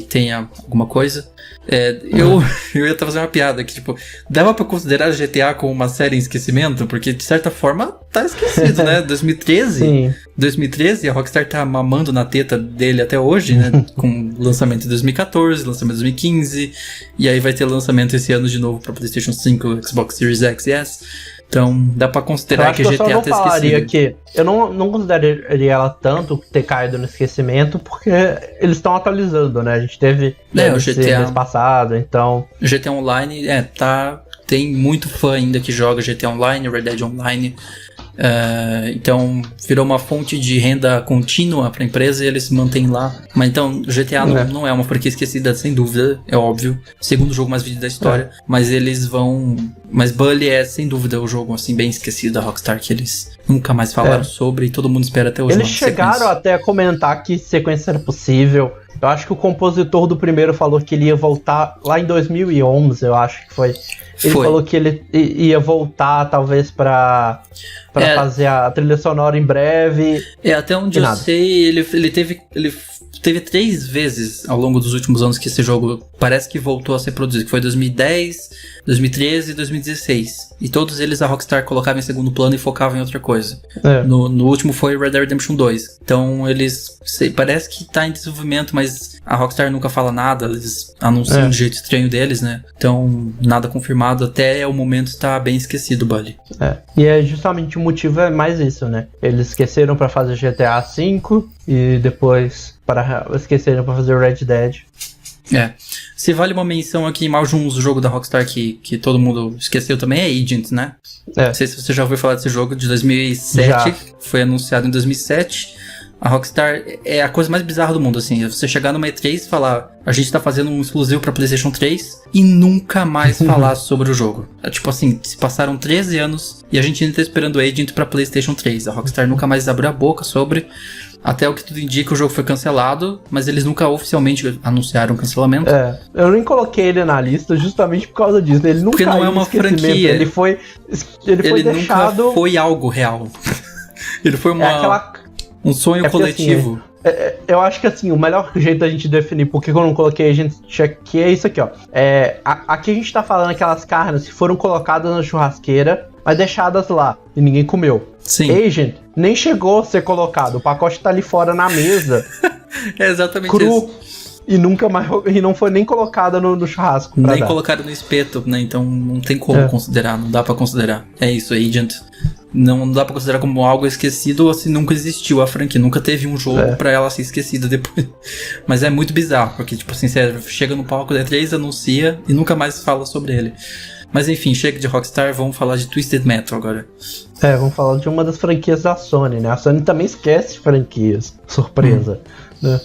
Speaker 1: tenha alguma coisa. Eu ia fazer uma piada que, tipo, dava pra considerar GTA como uma série em esquecimento, porque de certa forma tá esquecido, né? 2013, a Rockstar tá mamando na teta dele até hoje, né? Com lançamento em 2014, lançamento em 2015, e aí vai ter lançamento esse ano de novo pra PlayStation 5, Xbox Series X e S. Então, dá pra considerar que GTA tá esquecido.
Speaker 2: Eu não consideraria ela tanto ter caído no esquecimento, porque eles estão atualizando, né? A gente teve
Speaker 1: o GTA
Speaker 2: mês passado, então...
Speaker 1: GTA Online, tem muito fã ainda que joga GTA Online, Red Dead Online. Então virou uma fonte de renda contínua pra empresa e eles se mantêm lá. Mas então GTA não é uma franquia esquecida, sem dúvida, é óbvio. Segundo jogo mais vendido da história. Mas Mas Bully é sem dúvida o jogo assim bem esquecido da Rockstar, que eles nunca mais falaram sobre e todo mundo espera até hoje.
Speaker 2: Eles chegaram até a comentar que sequência era possível. Eu acho que o compositor do primeiro falou que ele ia voltar lá em 2011, eu acho que foi. Ele falou que ele ia voltar, talvez, pra fazer a trilha sonora em breve.
Speaker 1: Até onde eu sei, ele teve 3 vezes ao longo dos últimos anos que esse jogo parece que voltou a ser produzido, que foi 2010, 2013 e 2016. E todos eles a Rockstar colocava em segundo plano e focava em outra coisa. No último foi Red Dead Redemption 2. Então parece que tá em desenvolvimento, mas a Rockstar nunca fala nada, eles anunciam de jeito estranho deles, né? Então nada confirmado, até o momento tá bem esquecido o Bully.
Speaker 2: E justamente o motivo é mais isso, né? Eles esqueceram pra fazer GTA V e depois esqueceram pra fazer Red Dead.
Speaker 1: Se vale uma menção aqui, mais um jogo da Rockstar que todo mundo esqueceu também, é Agent, né? Não sei se você já ouviu falar desse jogo, de 2007, foi anunciado em 2007. A Rockstar é a coisa mais bizarra do mundo, assim, você chegar numa E3 e falar, a gente tá fazendo um exclusivo pra PlayStation 3 e nunca mais falar sobre o jogo. Tipo assim, se passaram 13 anos e a gente ainda tá esperando Agent pra PlayStation 3. A Rockstar nunca mais abriu a boca sobre... Até o que tudo indica, o jogo foi cancelado, mas eles nunca oficialmente anunciaram o cancelamento.
Speaker 2: Eu nem coloquei ele na lista justamente por causa disso. Ele nunca
Speaker 1: Porque não é uma franquia.
Speaker 2: Ele foi deixado...
Speaker 1: nunca foi algo real. Ele foi um sonho coletivo.
Speaker 2: Assim, eu acho que assim, o melhor jeito da gente definir por que eu não coloquei Agent aqui é isso aqui, ó. Aqui a gente tá falando aquelas carnes que foram colocadas na churrasqueira, mas deixadas lá, e ninguém comeu.
Speaker 1: Sim.
Speaker 2: Agent nem chegou a ser colocado, o pacote tá ali fora na mesa.
Speaker 1: É exatamente
Speaker 2: cru,
Speaker 1: isso.
Speaker 2: E nunca mais, e não foi nem colocado no churrasco.
Speaker 1: Nem colocado no espeto, né? Então não tem como considerar, não dá pra considerar. É isso, Agent não dá pra considerar como algo esquecido, assim, nunca existiu a franquia, nunca teve um jogo pra ela ser esquecida depois. Mas é muito bizarro, porque tipo assim, você chega no palco da E3, anuncia e nunca mais fala sobre ele. Mas enfim, chega de Rockstar, vamos falar de Twisted Metal agora.
Speaker 2: Vamos falar de uma das franquias da Sony, né? A Sony também esquece franquias. Surpresa. Né?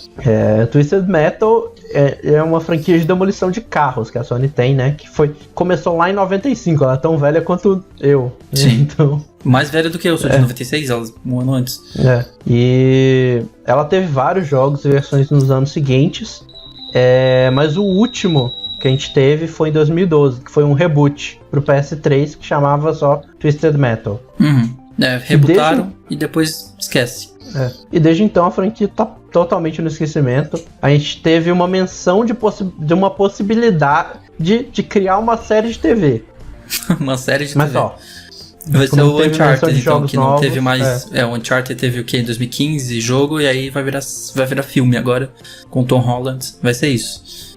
Speaker 2: Twisted Metal é uma franquia de demolição de carros que a Sony tem, né? Que começou lá em 95, ela é tão velha quanto eu.
Speaker 1: Sim.
Speaker 2: Então,
Speaker 1: mais velha do que eu, sou de 96, ela um ano antes.
Speaker 2: E ela teve vários jogos e versões nos anos seguintes, mas o último que a gente teve foi em 2012, que foi um reboot pro PS3 que chamava só Twisted Metal.
Speaker 1: Rebootaram e depois esquece.
Speaker 2: E desde então a franquia tá totalmente no esquecimento. A gente teve uma menção de uma possibilidade de criar uma série de TV.
Speaker 1: Uma série de
Speaker 2: Mas
Speaker 1: TV.
Speaker 2: ó,
Speaker 1: vai ser o Uncharted, então, que não
Speaker 2: novos,
Speaker 1: teve mais... o Uncharted teve o quê? Em 2015, jogo, e aí vai virar filme agora, com Tom Holland. Vai ser isso.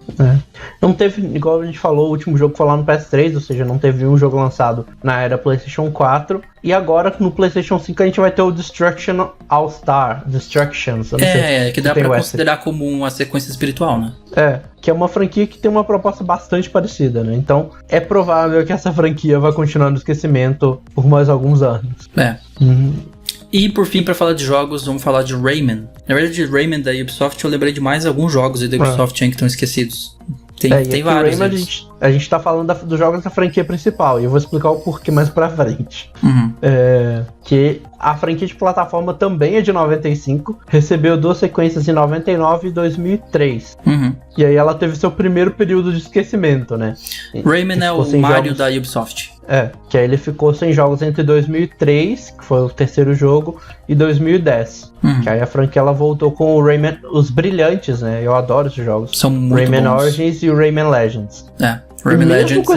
Speaker 2: Não teve, igual a gente falou, o último jogo foi lá no PS3, ou seja, não teve um jogo lançado na era PlayStation 4. E agora no PlayStation 5 a gente vai ter o Destruction All-Star, Destructions.
Speaker 1: Que dá pra considerar como uma sequência espiritual, né?
Speaker 2: Que é uma franquia que tem uma proposta bastante parecida, né? Então é provável que essa franquia vai continuar no esquecimento por mais alguns anos.
Speaker 1: E por fim, pra falar de jogos, vamos falar de Rayman. Na verdade, de Rayman da Ubisoft, eu lembrei de mais alguns jogos da Ubisoft que estão esquecidos. Tem vários.
Speaker 2: Rayman, a gente tá falando dos jogos da franquia principal, e eu vou explicar o porquê mais pra frente. Que a franquia de plataforma também é de 95, recebeu 2 sequências em 99 e 2003. E aí ela teve seu primeiro período de esquecimento, né?
Speaker 1: Rayman é o Mario da Ubisoft.
Speaker 2: Que aí ele ficou sem jogos entre 2003, que foi o terceiro jogo, e 2010. Que aí a franquia ela voltou com o Rayman, os brilhantes, né? Eu adoro esses jogos.
Speaker 1: São muito
Speaker 2: Rayman
Speaker 1: bons.
Speaker 2: Origins e o Rayman Legends.
Speaker 1: Rayman Legends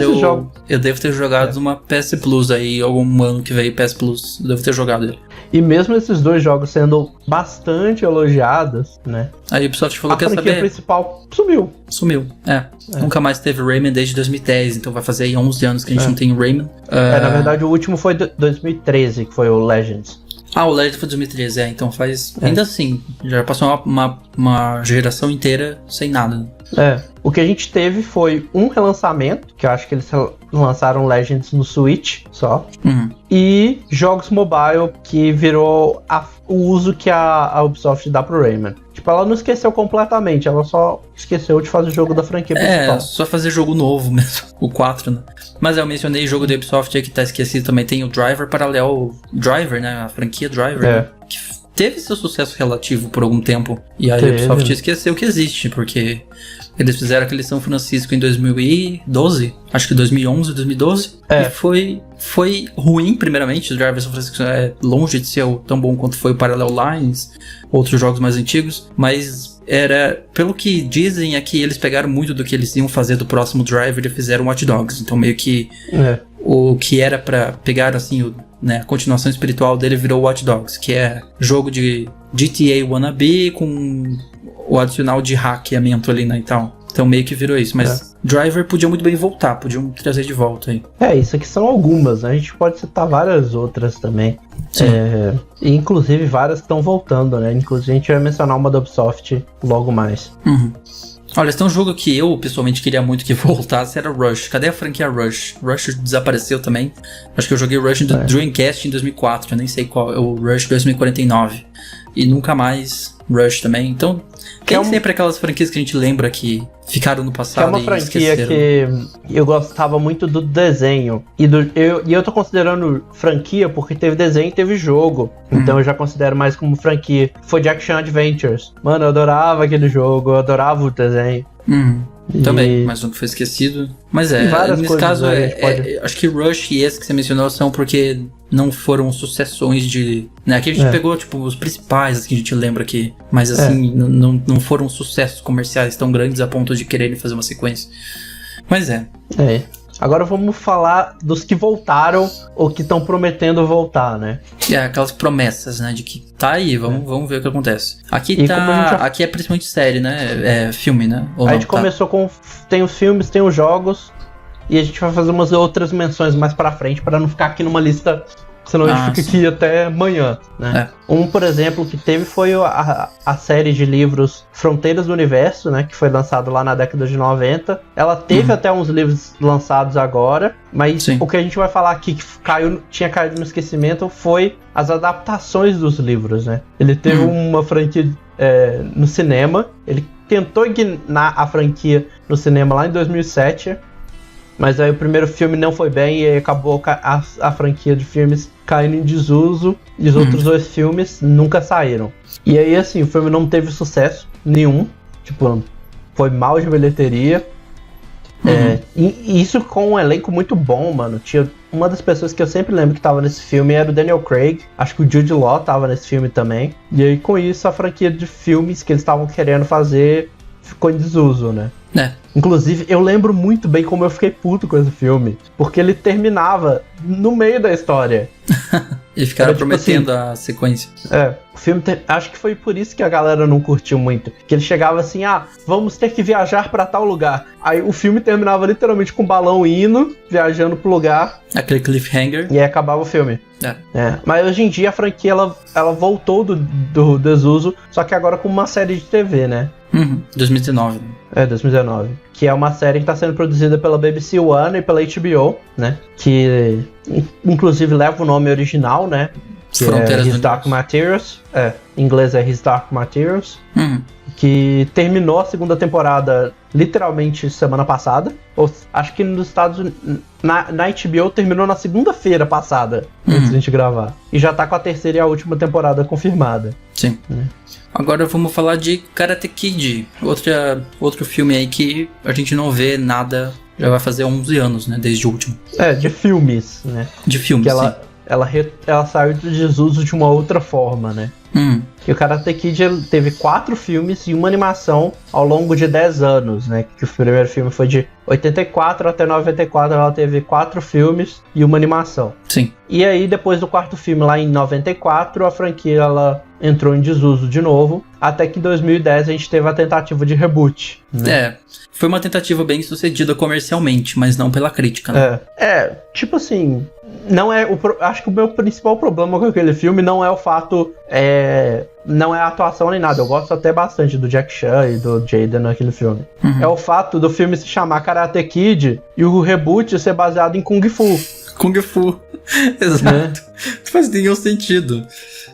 Speaker 1: eu devo ter jogado uma PS Plus aí, algum ano que veio PS Plus, eu devo ter jogado ele.
Speaker 2: E mesmo esses dois jogos sendo bastante elogiados, né?
Speaker 1: A Ubisoft falou que
Speaker 2: a franquia principal sumiu.
Speaker 1: Nunca mais teve Rayman desde 2010, então vai fazer aí 11 anos que a gente não tem Rayman.
Speaker 2: Na verdade o último foi 2013, que foi o Legends.
Speaker 1: O Legends foi 2013, então faz... Ainda assim, já passou uma geração inteira sem nada.
Speaker 2: O que a gente teve foi um relançamento, que eu acho que eles lançaram Legends no Switch só, e jogos mobile, que virou o uso que a Ubisoft dá pro Rayman. Tipo, ela não esqueceu completamente, ela só esqueceu de fazer o jogo da franquia principal.
Speaker 1: Só fazer jogo novo mesmo, o 4, né? Mas eu mencionei jogo da Ubisoft aí que tá esquecido também, tem o Driver Parallel Driver, né? A franquia Driver, né? Que teve seu sucesso relativo por algum tempo, e a Ubisoft esqueceu que existe, porque eles fizeram aquele São Francisco em 2012, acho que 2011, 2012, e foi ruim, primeiramente. O Driver São Francisco é longe de ser tão bom quanto foi o Parallel Lines, outros jogos mais antigos, mas pelo que dizem, é que eles pegaram muito do que eles iam fazer do próximo Driver e fizeram Watch Dogs, então meio que o que era pra pegar, assim, a continuação espiritual dele virou Watch Dogs, que é jogo de GTA wannabe com o adicional de hackeamento ali, né, então meio que virou isso, mas Driver podia muito bem voltar, podiam trazer de volta aí.
Speaker 2: Isso aqui são algumas, né? A gente pode citar várias outras também. E inclusive várias que estão voltando, né? Inclusive a gente vai mencionar uma da Ubisoft logo mais.
Speaker 1: Olha, tem um jogo que eu pessoalmente queria muito que voltasse, era Rush. Cadê a franquia Rush? Rush desapareceu também. Acho que eu joguei Rush do Dreamcast em 2004, eu nem sei qual, o Rush 2049. E nunca mais Rush também, então tem sempre aquelas franquias que a gente lembra que ficaram no passado.
Speaker 2: É uma franquia que eu gostava muito do desenho. E eu tô considerando franquia porque teve desenho e teve jogo. Então eu já considero mais como franquia. Foi de Action Adventures. Mano, eu adorava aquele jogo, eu adorava o desenho.
Speaker 1: Também, mas não foi esquecido. Mas nesse caso, acho que Rush e esse que você mencionou são porque não foram sucessões de... Né? Aqui a gente pegou, tipo, os principais que a gente lembra aqui. Mas assim, não foram sucessos comerciais tão grandes a ponto de quererem fazer uma sequência. Mas
Speaker 2: Agora vamos falar dos que voltaram ou que estão prometendo voltar, né?
Speaker 1: Aquelas promessas, né? De que tá aí, vamos ver o que acontece. Aqui aqui é principalmente série, né? Filme, né?
Speaker 2: A gente começou com... Tem os filmes, tem os jogos. E a gente vai fazer umas outras menções mais pra frente, pra não ficar aqui numa lista senão a gente fica aqui até amanhã, né? Um, por exemplo, que teve foi a série de livros Fronteiras do Universo, né? Que foi lançado lá na década de 90. Ela teve até uns livros lançados agora, mas o que a gente vai falar aqui que tinha caído no esquecimento foi as adaptações dos livros, né? Ele teve uma franquia no cinema, ele tentou ignar a franquia no cinema lá em 2007, mas aí o primeiro filme não foi bem e aí acabou a franquia de filmes caindo em desuso e os outros dois filmes nunca saíram. E aí, assim, o filme não teve sucesso nenhum, tipo, foi mal de bilheteria. E isso com um elenco muito bom, mano. Tinha uma das pessoas que eu sempre lembro que tava nesse filme era o Daniel Craig. Acho que o Jude Law tava nesse filme também. E aí, com isso, a franquia de filmes que eles estavam querendo fazer ficou em desuso, né? Inclusive, eu lembro muito bem como eu fiquei puto com esse filme, porque ele terminava no meio da história.
Speaker 1: E ficaram prometendo a sequência.
Speaker 2: O filme, acho que foi por isso que a galera não curtiu muito. Que ele chegava assim, vamos ter que viajar pra tal lugar. Aí o filme terminava literalmente com um balão indo, viajando pro lugar.
Speaker 1: Aquele cliffhanger.
Speaker 2: E aí acabava o filme. Mas hoje em dia a franquia, ela voltou do desuso, só que agora com uma série de TV, né?
Speaker 1: 2019.
Speaker 2: 2019. Que é uma série que está sendo produzida pela BBC One e pela HBO, né? Que inclusive leva o nome original, né? Que
Speaker 1: Fronteiras
Speaker 2: His Dark Materials. Em inglês é His Dark Materials. Que terminou a segunda temporada literalmente semana passada. Acho que nos Estados Unidos, na HBO terminou na segunda-feira passada, antes de a gente gravar. E já tá com a terceira e a última temporada confirmada.
Speaker 1: Sim. Agora vamos falar de Karate Kid, outro filme aí que a gente não vê nada, já vai fazer 11 anos, né, desde o último.
Speaker 2: De filmes, né?
Speaker 1: De filmes,
Speaker 2: que ela saiu do desuso de uma outra forma, né? E o Karate Kid teve 4 filmes e uma animação ao longo de 10 anos, né? Que o primeiro filme foi de 84 até 94, ela teve 4 filmes e uma animação.
Speaker 1: Sim.
Speaker 2: E aí, depois do quarto filme, lá em 94, a franquia ela entrou em desuso de novo, até que em 2010 a gente teve a tentativa de reboot. Né?
Speaker 1: Foi uma tentativa bem sucedida comercialmente, mas não pela crítica, né?
Speaker 2: Tipo assim, não é acho que o meu principal problema com aquele filme não é o fato, não é a atuação nem nada. Eu gosto até bastante do Jack Chan e do Jaden naquele filme. É o fato do filme se chamar Karate Kid e o reboot ser baseado em Kung Fu.
Speaker 1: Kung Fu, exato. Não faz nenhum sentido.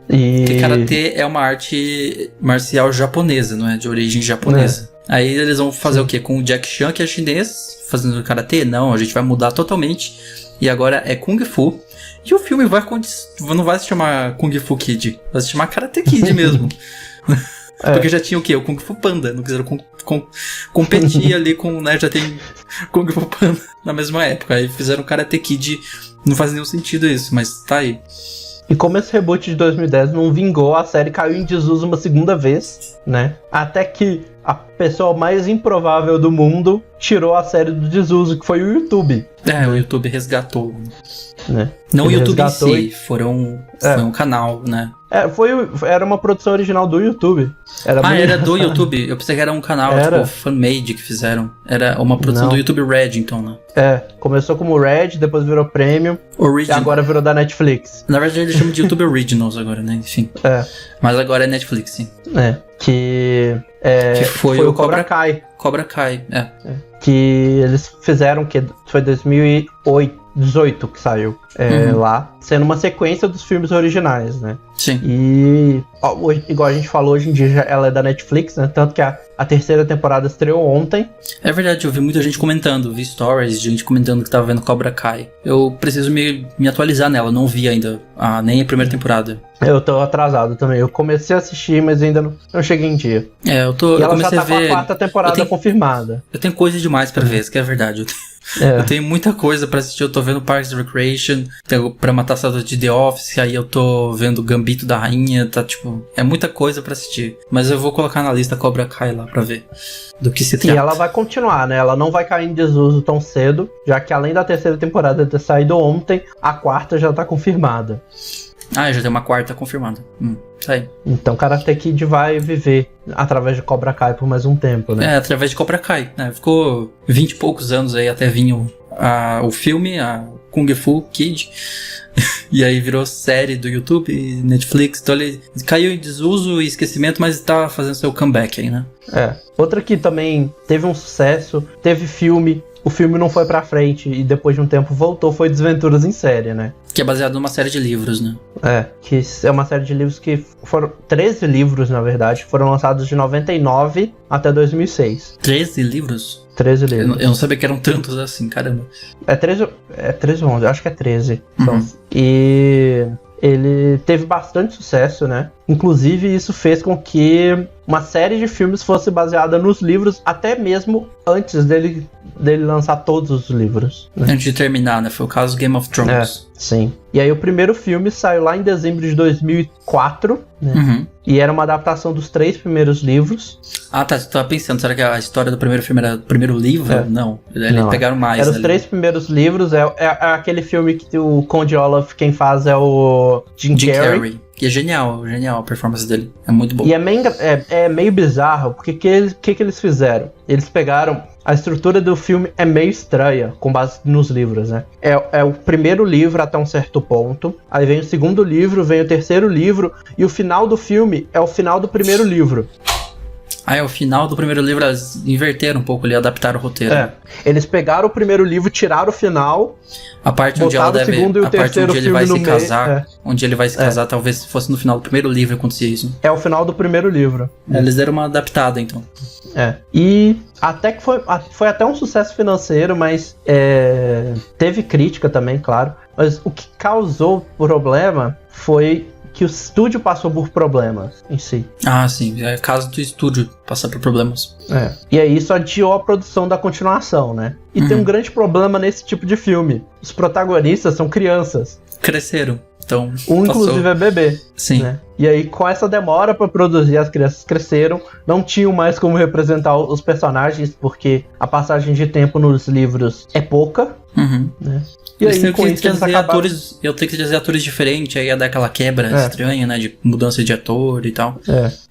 Speaker 1: Porque Karate é uma arte marcial japonesa, não é? De origem japonesa. Aí eles vão fazer o quê? Com o Jack Chan, que é chinês, fazendo Karate? Não, a gente vai mudar totalmente. E agora é Kung Fu. E o filme não vai se chamar Kung Fu Kid, vai se chamar Karate Kid mesmo. Porque já tinha o quê? O Kung Fu Panda. Não quiseram competir ali com, né? Já tem Kung Fu Panda na mesma época. Aí fizeram Karate Kid. Não faz nenhum sentido isso, mas tá aí.
Speaker 2: E como esse reboot de 2010 não vingou, a série caiu em desuso uma segunda vez, né? Até que a pessoa mais improvável do mundo tirou a série do desuso, que foi o YouTube.
Speaker 1: O YouTube resgatou.
Speaker 2: Né?
Speaker 1: Não o YouTube em si, foi um canal, né?
Speaker 2: Era uma produção original do YouTube.
Speaker 1: Era do YouTube? Eu pensei que era um canal, tipo, fan-made que fizeram. Era uma produção do YouTube Red, então, né?
Speaker 2: Começou como Red, depois virou Premium. E agora virou da Netflix.
Speaker 1: Na verdade, eles chamam de YouTube Originals agora, né? Enfim. Mas agora é Netflix, sim.
Speaker 2: Que foi o Cobra Kai.
Speaker 1: Cobra Kai,
Speaker 2: Que eles fizeram, que foi 2018 que saiu lá, sendo uma sequência dos filmes originais, né?
Speaker 1: Sim.
Speaker 2: E, igual a gente falou, hoje em dia ela é da Netflix, né? Tanto que a terceira temporada estreou ontem.
Speaker 1: É verdade, eu vi muita gente comentando, vi stories de gente comentando que tava vendo Cobra Kai. Eu preciso me atualizar nela, não vi ainda nem a primeira temporada.
Speaker 2: Eu tô atrasado também, eu comecei a assistir, mas ainda não cheguei em dia.
Speaker 1: E
Speaker 2: ela
Speaker 1: comecei
Speaker 2: já tá com a quarta temporada confirmada.
Speaker 1: Eu tenho coisa demais pra ver, isso que é verdade. Eu tenho muita coisa pra assistir. Eu tô vendo Parks and Recreation, pra matar a saudade de The Office. Aí eu tô vendo Gambito da Rainha. Tá tipo, é muita coisa pra assistir. Mas eu vou colocar na lista Cobra Kai lá pra ver do que se trata.
Speaker 2: E ela vai continuar, né? Ela não vai cair em desuso tão cedo, já que além da terceira temporada ter saído ontem, a quarta já tá confirmada.
Speaker 1: Já tem uma quarta confirmada. Tá aí.
Speaker 2: Então Karate Kid vai viver através de Cobra Kai por mais um tempo, né?
Speaker 1: Através de Cobra Kai, né? Ficou 20 e poucos anos aí até vir o filme, a Kung Fu Kid. E aí virou série do YouTube e Netflix. Então ele caiu em desuso e esquecimento, mas tá fazendo seu comeback aí, né?
Speaker 2: Outra que também teve um sucesso, teve filme, o filme não foi pra frente e depois de um tempo voltou, foi Desventuras em Série, né?
Speaker 1: Que é baseado numa série de livros, né?
Speaker 2: Que é uma série de livros que foram 13 livros, na verdade, foram lançados de 99 até 2006.
Speaker 1: 13 livros?
Speaker 2: 13 livros.
Speaker 1: Eu não sabia que eram tantos assim, caramba.
Speaker 2: É 13 ou 11, eu acho que é 13.
Speaker 1: Uhum.
Speaker 2: E ele teve bastante sucesso, né? Inclusive, isso fez com que uma série de filmes fosse baseada nos livros, até mesmo antes dele lançar todos os livros, né?
Speaker 1: Antes de terminar, né? Foi o caso Game of Thrones.
Speaker 2: Sim. E aí o primeiro filme saiu lá em dezembro de 2004, né?
Speaker 1: Uhum.
Speaker 2: E era uma adaptação dos 3 primeiros livros.
Speaker 1: Ah, tá. Você tava pensando, será que a história do primeiro filme era o primeiro livro? Não. Eles pegaram mais.
Speaker 2: Eram os 3 primeiros livros. É aquele filme que o Conde Olaf, quem faz é o Jim Carrey.
Speaker 1: Que é genial a performance dele. É muito bom.
Speaker 2: E é meio bizarro, porque que eles fizeram? Eles pegaram... A estrutura do filme é meio estranha, com base nos livros, né? É o primeiro livro até um certo ponto, aí vem o segundo livro, vem o terceiro livro, e o final do filme é o final do primeiro livro.
Speaker 1: Ah, é o final do primeiro livro, eles inverteram um pouco ali, adaptaram o roteiro.
Speaker 2: Eles pegaram o primeiro livro, tiraram o final,
Speaker 1: a parte onde ela deve,
Speaker 2: segundo e o
Speaker 1: a parte onde ele vai se casar, onde ele vai se casar, talvez fosse no final do primeiro livro acontecia isso.
Speaker 2: É o final do primeiro livro.
Speaker 1: Eles deram uma adaptada, então.
Speaker 2: E até que foi até um sucesso financeiro, mas teve crítica também, claro. Mas o que causou problema foi que o estúdio passou por problemas em si.
Speaker 1: Ah, sim. É caso do estúdio passar por problemas.
Speaker 2: E aí isso adiou a produção da continuação, né? E tem um grande problema nesse tipo de filme. Os protagonistas são crianças.
Speaker 1: Cresceram. Então,
Speaker 2: inclusive é bebê.
Speaker 1: Sim.
Speaker 2: Né? E aí, com essa demora pra produzir, as crianças cresceram, não tinham mais como representar os personagens, porque a passagem de tempo nos livros é pouca. Né? E aí, com isso, eles acabaram...
Speaker 1: Eu tenho que trazer atores diferentes, aí ia dar aquela quebra estranha, né? De mudança de ator e tal.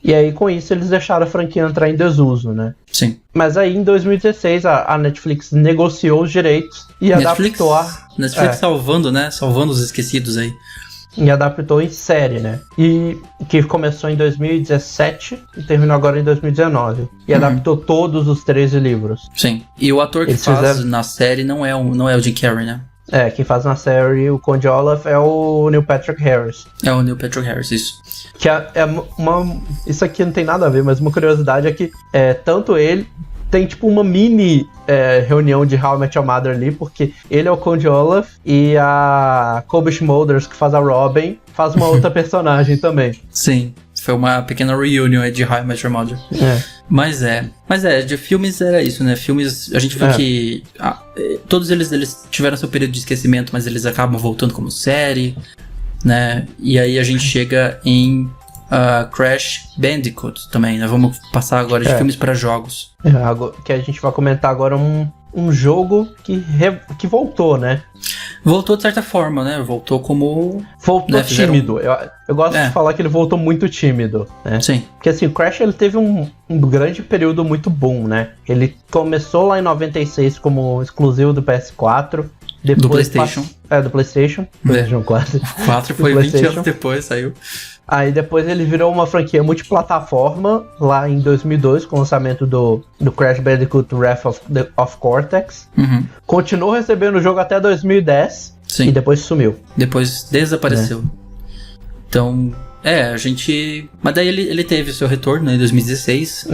Speaker 2: E aí, com isso, eles deixaram a franquia entrar em desuso, né?
Speaker 1: Sim.
Speaker 2: Mas aí, em 2016, a Netflix negociou os direitos e adaptou a...
Speaker 1: Netflix salvando, né? Salvando os esquecidos aí.
Speaker 2: E adaptou em série, né? E que começou em 2017 e terminou agora em 2019. E adaptou todos os 13 livros.
Speaker 1: Sim. E o ator que faz na série não é o Jim Carrey, né?
Speaker 2: Quem faz na série o Conde Olaf é o Neil Patrick Harris.
Speaker 1: É o Neil Patrick Harris, isso.
Speaker 2: Que isso aqui não tem nada a ver, mas uma curiosidade é que tanto ele... Tem tipo uma mini reunião de How I Met Your Mother ali, porque ele é o Conde Olaf e a Kobe Smulders, que faz a Robin, faz uma outra personagem também.
Speaker 1: Sim, foi uma pequena reunião aí de How I Met Your Mother. Mas de filmes era isso, né? Filmes, a gente viu que todos eles tiveram seu período de esquecimento, mas eles acabam voltando como série, né? E aí a gente chega em... Crash Bandicoot também, né? Vamos passar agora de filmes para jogos.
Speaker 2: Que a gente vai comentar agora um jogo que voltou, né?
Speaker 1: Voltou de certa forma, né? Voltou como...
Speaker 2: Voltou tímido. Eu gosto de falar que ele voltou muito tímido, né?
Speaker 1: Sim.
Speaker 2: Porque assim, o Crash ele teve um grande período muito bom, né? Ele começou lá em 96 como exclusivo do PS4. Depois
Speaker 1: do PlayStation.
Speaker 2: Do PlayStation. PlayStation 4.
Speaker 1: O 4 foi 20 anos depois, saiu.
Speaker 2: Aí depois ele virou uma franquia multiplataforma lá em 2002 com o lançamento do Crash Bandicoot Wrath of Cortex. Continuou recebendo o jogo até 2010.
Speaker 1: Sim.
Speaker 2: E depois sumiu.
Speaker 1: Depois desapareceu. Então, a gente... Mas daí ele teve o seu retorno, né, em 2016.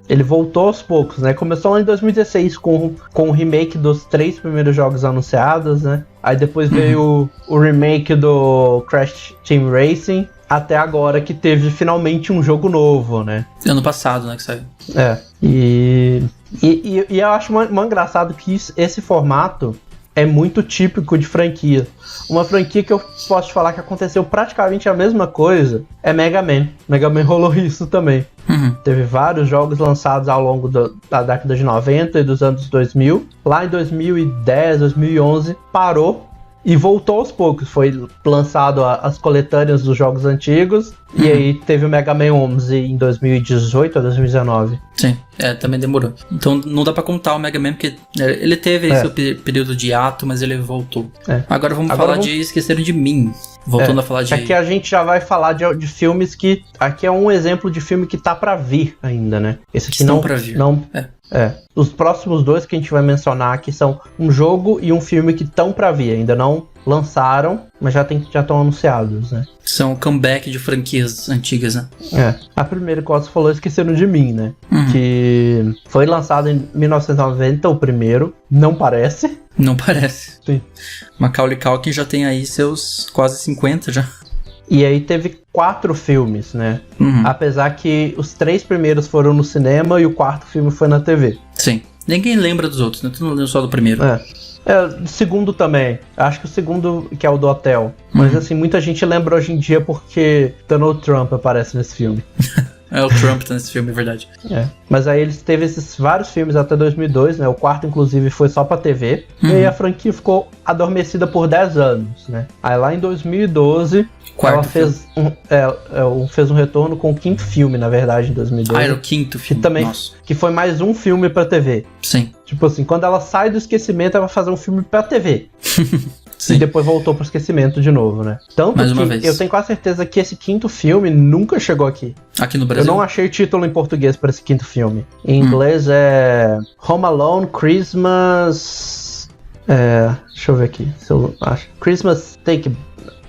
Speaker 2: Ele voltou aos poucos, né? Começou lá em 2016 com o remake dos 3 primeiros jogos anunciados, né? Aí depois veio o remake do Crash Team Racing. Até agora que teve finalmente um jogo novo, né?
Speaker 1: Ano passado, né, que saiu.
Speaker 2: E eu acho muito engraçado que esse formato é muito típico de franquia. Uma franquia que eu posso te falar que aconteceu praticamente a mesma coisa é Mega Man. Mega Man rolou isso também. Teve vários jogos lançados ao longo da década de 90 e dos anos 2000. Lá em 2010, 2011, parou. e voltou aos poucos. Foi lançado as coletâneas dos jogos antigos, e aí teve o Mega Man 11 em 2018 ou 2019.
Speaker 1: Sim, também demorou. Então não dá pra contar o Mega Man, porque ele teve seu período de hiato, mas ele voltou. Agora vamos falar de Esqueceram de Mim. Voltando a falar de...
Speaker 2: Aqui a gente já vai falar de filmes que... Aqui é um exemplo de filme que tá pra vir ainda, né? Esse aqui
Speaker 1: não pra vir.
Speaker 2: Os próximos dois que a gente vai mencionar aqui são um jogo e um filme que estão pra vir. Ainda não lançaram, mas já estão anunciados, né?
Speaker 1: São comeback de franquias antigas, né?
Speaker 2: A primeira que você falou, Esqueceram de Mim, né? Que foi lançado em 1990, o primeiro. Não parece.
Speaker 1: Não parece.
Speaker 2: Sim.
Speaker 1: Macaulay Culkin já tem aí seus quase 50 já.
Speaker 2: E aí teve 4 filmes, né? Apesar que os 3 primeiros foram no cinema e o 4º filme foi na TV.
Speaker 1: Sim. Ninguém lembra dos outros, né? Tu não lembra só do primeiro.
Speaker 2: O segundo também. Acho que o segundo, que é o do hotel. Mas assim, muita gente lembra hoje em dia porque Donald Trump aparece nesse filme.
Speaker 1: O Trump tá nesse filme, é verdade.
Speaker 2: Mas aí eles teve esses vários filmes até 2002, né? O 4º, inclusive, foi só pra TV. E aí a franquia ficou adormecida por 10 anos, né? Aí lá em 2012, ela fez um retorno com o 5º filme, na verdade, em 2012.
Speaker 1: Era o 5º filme,
Speaker 2: que foi mais um filme pra TV.
Speaker 1: Sim.
Speaker 2: Tipo assim, quando ela sai do esquecimento, ela vai fazer um filme pra TV.
Speaker 1: Sim.
Speaker 2: E depois voltou pro esquecimento de novo, né? Tanto
Speaker 1: mais uma
Speaker 2: que
Speaker 1: vez.
Speaker 2: Eu tenho quase certeza que esse 5º filme nunca chegou aqui.
Speaker 1: Aqui no Brasil?
Speaker 2: Eu não achei título em português pra esse 5º filme. Em inglês é Home Alone Christmas... deixa eu ver aqui se eu acho. Christmas Take...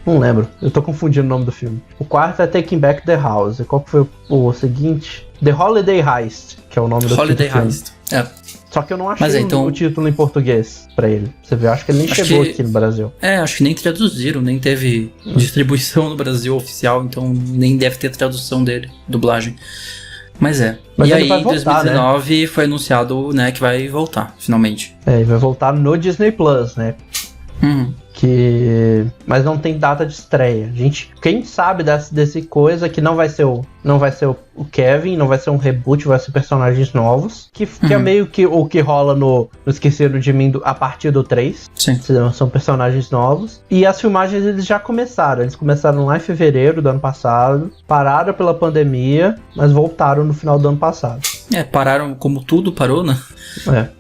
Speaker 2: Não lembro. Eu tô confundindo o nome do filme. O 4º é Taking Back the House. E qual que foi o seguinte? The Holiday Heist, que é o nome do filme.
Speaker 1: Holiday Heist.
Speaker 2: Só que eu não achei o título em português pra ele. Você viu? Acho que ele nem chegou aqui no Brasil.
Speaker 1: Acho que nem traduziram, nem teve distribuição no Brasil oficial, então nem deve ter tradução dele, dublagem. Mas e aí, em 2019, né? Foi anunciado, né, que vai voltar, finalmente.
Speaker 2: Ele vai voltar no Disney Plus, né? Mas não tem data de estreia. Quem sabe desse coisa que não vai ser o Kevin, não vai ser um reboot, vai ser personagens novos. Que é meio que o que rola no Esqueceram de Mim a partir do 3.
Speaker 1: Sim.
Speaker 2: São personagens novos. E as filmagens eles já começaram. Eles começaram lá em fevereiro do ano passado. Pararam pela pandemia, mas voltaram no final do ano passado.
Speaker 1: Pararam como tudo parou, né?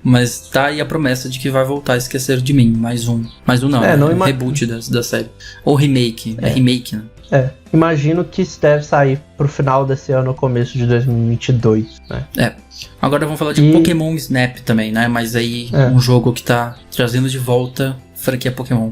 Speaker 1: Mas tá aí a promessa de que vai voltar a Esquecer de Mim. Mais um não, reboot da série. Ou remake. Remake, né?
Speaker 2: Imagino que isso deve sair pro final desse ano ou começo de 2022, né?
Speaker 1: Agora vamos falar de Pokémon Snap também, né? Mas aí um jogo que tá trazendo de volta a franquia Pokémon.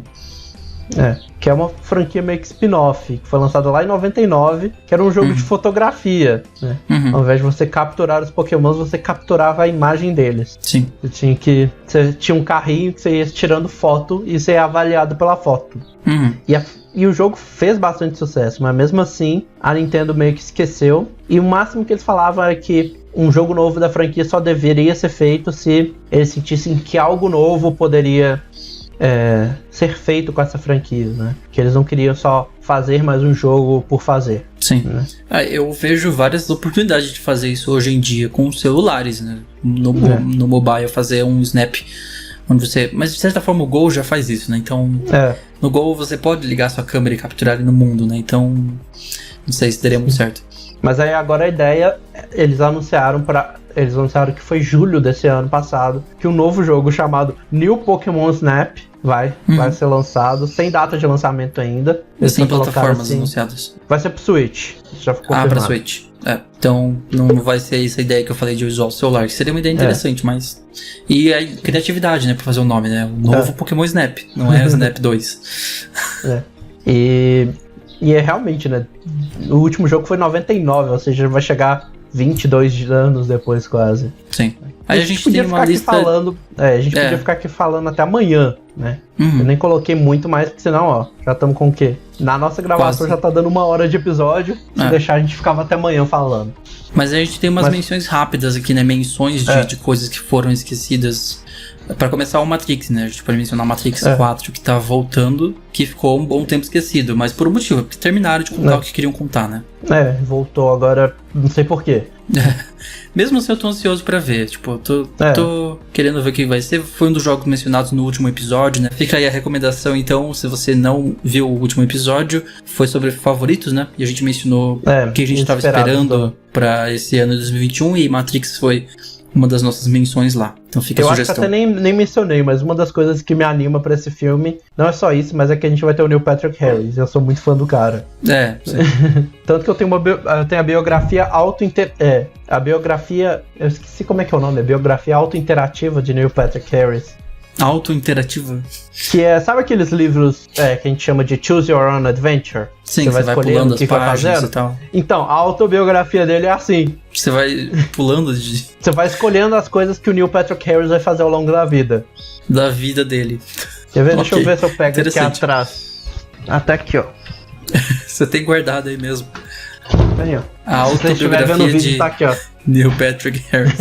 Speaker 2: Que é uma franquia meio que spin-off, que foi lançada lá em 99, que era um jogo de fotografia, né? Ao invés de você capturar os Pokémons, você capturava a imagem deles.
Speaker 1: Sim.
Speaker 2: Você tinha um carrinho que você ia tirando foto e você ia avaliado pela foto. E o jogo fez bastante sucesso, mas mesmo assim, a Nintendo meio que esqueceu. E o máximo que eles falavam era que um jogo novo da franquia só deveria ser feito se eles sentissem que algo novo poderia ser feito com essa franquia, né? Que eles não queriam só fazer mais um jogo por fazer.
Speaker 1: Sim.
Speaker 2: Né?
Speaker 1: Eu vejo várias oportunidades de fazer isso hoje em dia com os celulares, né? No mobile, fazer um Snap onde você... Mas de certa forma o Gol já faz isso, né? Então, no Gol você pode ligar sua câmera e capturar ele no mundo, né? Então, não sei se daria muito certo.
Speaker 2: Mas aí agora a ideia, eles anunciaram que foi julho desse ano passado, que um novo jogo chamado New Pokémon Snap vai ser lançado, sem data de lançamento ainda.
Speaker 1: Eles têm plataformas anunciadas.
Speaker 2: Vai ser pro Switch, isso já ficou confirmado.
Speaker 1: Pra Switch. Então não vai ser essa ideia que eu falei de usar o celular, que seria uma ideia interessante, mas... E a criatividade, né, pra fazer o nome, né? O novo Pokémon Snap, não é o Snap 2.
Speaker 2: E é realmente, né? O último jogo foi em 99, ou seja, vai chegar 22 anos depois quase.
Speaker 1: Sim. Aí a gente tem uma lista...
Speaker 2: podia ficar aqui falando até amanhã, né? Eu nem coloquei muito mais, porque senão, já estamos com o quê? Na nossa gravação já tá dando 1 hora de episódio, se deixar a gente ficava até amanhã falando.
Speaker 1: Mas a gente tem umas menções rápidas aqui, né? Menções de coisas que foram esquecidas. Pra começar, o Matrix, né? A gente pode mencionar o Matrix 4, que tá voltando, que ficou um bom tempo esquecido, mas por um motivo, porque terminaram de contar o que queriam contar, né?
Speaker 2: Voltou agora, não sei porquê.
Speaker 1: Mesmo assim, eu tô ansioso pra ver, tipo, tô querendo ver o que vai ser. Foi um dos jogos mencionados no último episódio, episódio, né? Fica aí a recomendação, então, se você não viu o último episódio, foi sobre favoritos, né? E a gente mencionou o que a gente estava esperando pra esse ano de 2021 e Matrix foi uma das nossas menções lá. Então fica a sugestão.
Speaker 2: Eu acho que até nem mencionei, mas uma das coisas que me anima pra esse filme, não é só isso, mas é que a gente vai ter o Neil Patrick Harris. Eu sou muito fã do cara. Tanto que eu tenho a biografia a biografia, eu esqueci como é que é o nome, a biografia auto-interativa de Neil Patrick Harris.
Speaker 1: Auto-interativa?
Speaker 2: Que é, sabe aqueles livros que a gente chama de Choose Your Own Adventure?
Speaker 1: Sim, você vai pulando as páginas e tal.
Speaker 2: Então, a autobiografia dele é assim.
Speaker 1: Você vai pulando de...
Speaker 2: Você vai escolhendo as coisas que o Neil Patrick Harris vai fazer ao longo da vida.
Speaker 1: Da vida dele.
Speaker 2: Quer ver? Deixa eu ver se eu pego aqui atrás. Até aqui, ó.
Speaker 1: Você tem guardado aí mesmo.
Speaker 2: Tem, ó.
Speaker 1: A autobiografia de
Speaker 2: tá aqui, ó.
Speaker 1: Neil Patrick Harris.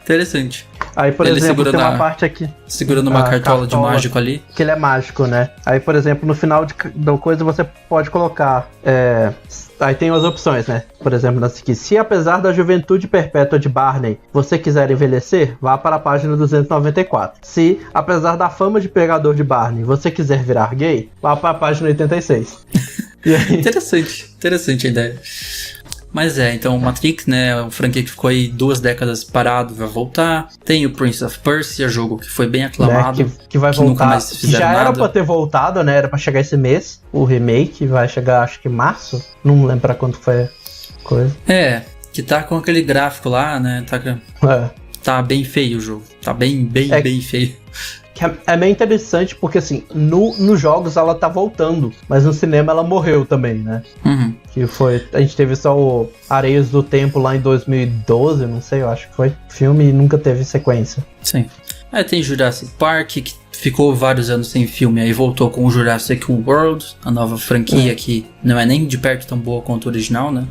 Speaker 1: Interessante.
Speaker 2: Aí, por exemplo, tem uma parte aqui.
Speaker 1: Segurando uma cartola de mágico ali.
Speaker 2: Que ele é mágico, né? Aí, por exemplo, no final da coisa você pode colocar... Aí tem as opções, né? Por exemplo, nessa aqui. Se apesar da juventude perpétua de Barney, você quiser envelhecer, vá para a página 294. Se, apesar da fama de pegador de Barney, você quiser virar gay, vá para a página 86. E aí... Interessante a ideia.
Speaker 1: Mas então Matrix, né, o franquia que ficou aí 2 décadas parado, vai voltar. Tem o Prince of Persia, jogo que foi bem aclamado.
Speaker 2: Que vai voltar,
Speaker 1: nunca mais fizeram
Speaker 2: já
Speaker 1: nada.
Speaker 2: Era pra ter voltado, né, era pra chegar esse mês. O remake vai chegar, acho que em março. Não lembro pra quando foi a coisa.
Speaker 1: Que tá com aquele gráfico lá, né, tá bem feio o jogo. Tá bem feio.
Speaker 2: Que é bem interessante porque, assim, nos jogos ela tá voltando, mas no cinema ela morreu também, né?
Speaker 1: Uhum.
Speaker 2: Que foi... A gente teve só o Areias do Tempo lá em 2012, não sei, eu acho que foi. Filme e nunca teve sequência.
Speaker 1: Sim. Aí tem Jurassic Park, que ficou vários anos sem filme, aí voltou com o Jurassic World, a nova franquia que não é nem de perto tão boa quanto o original, né?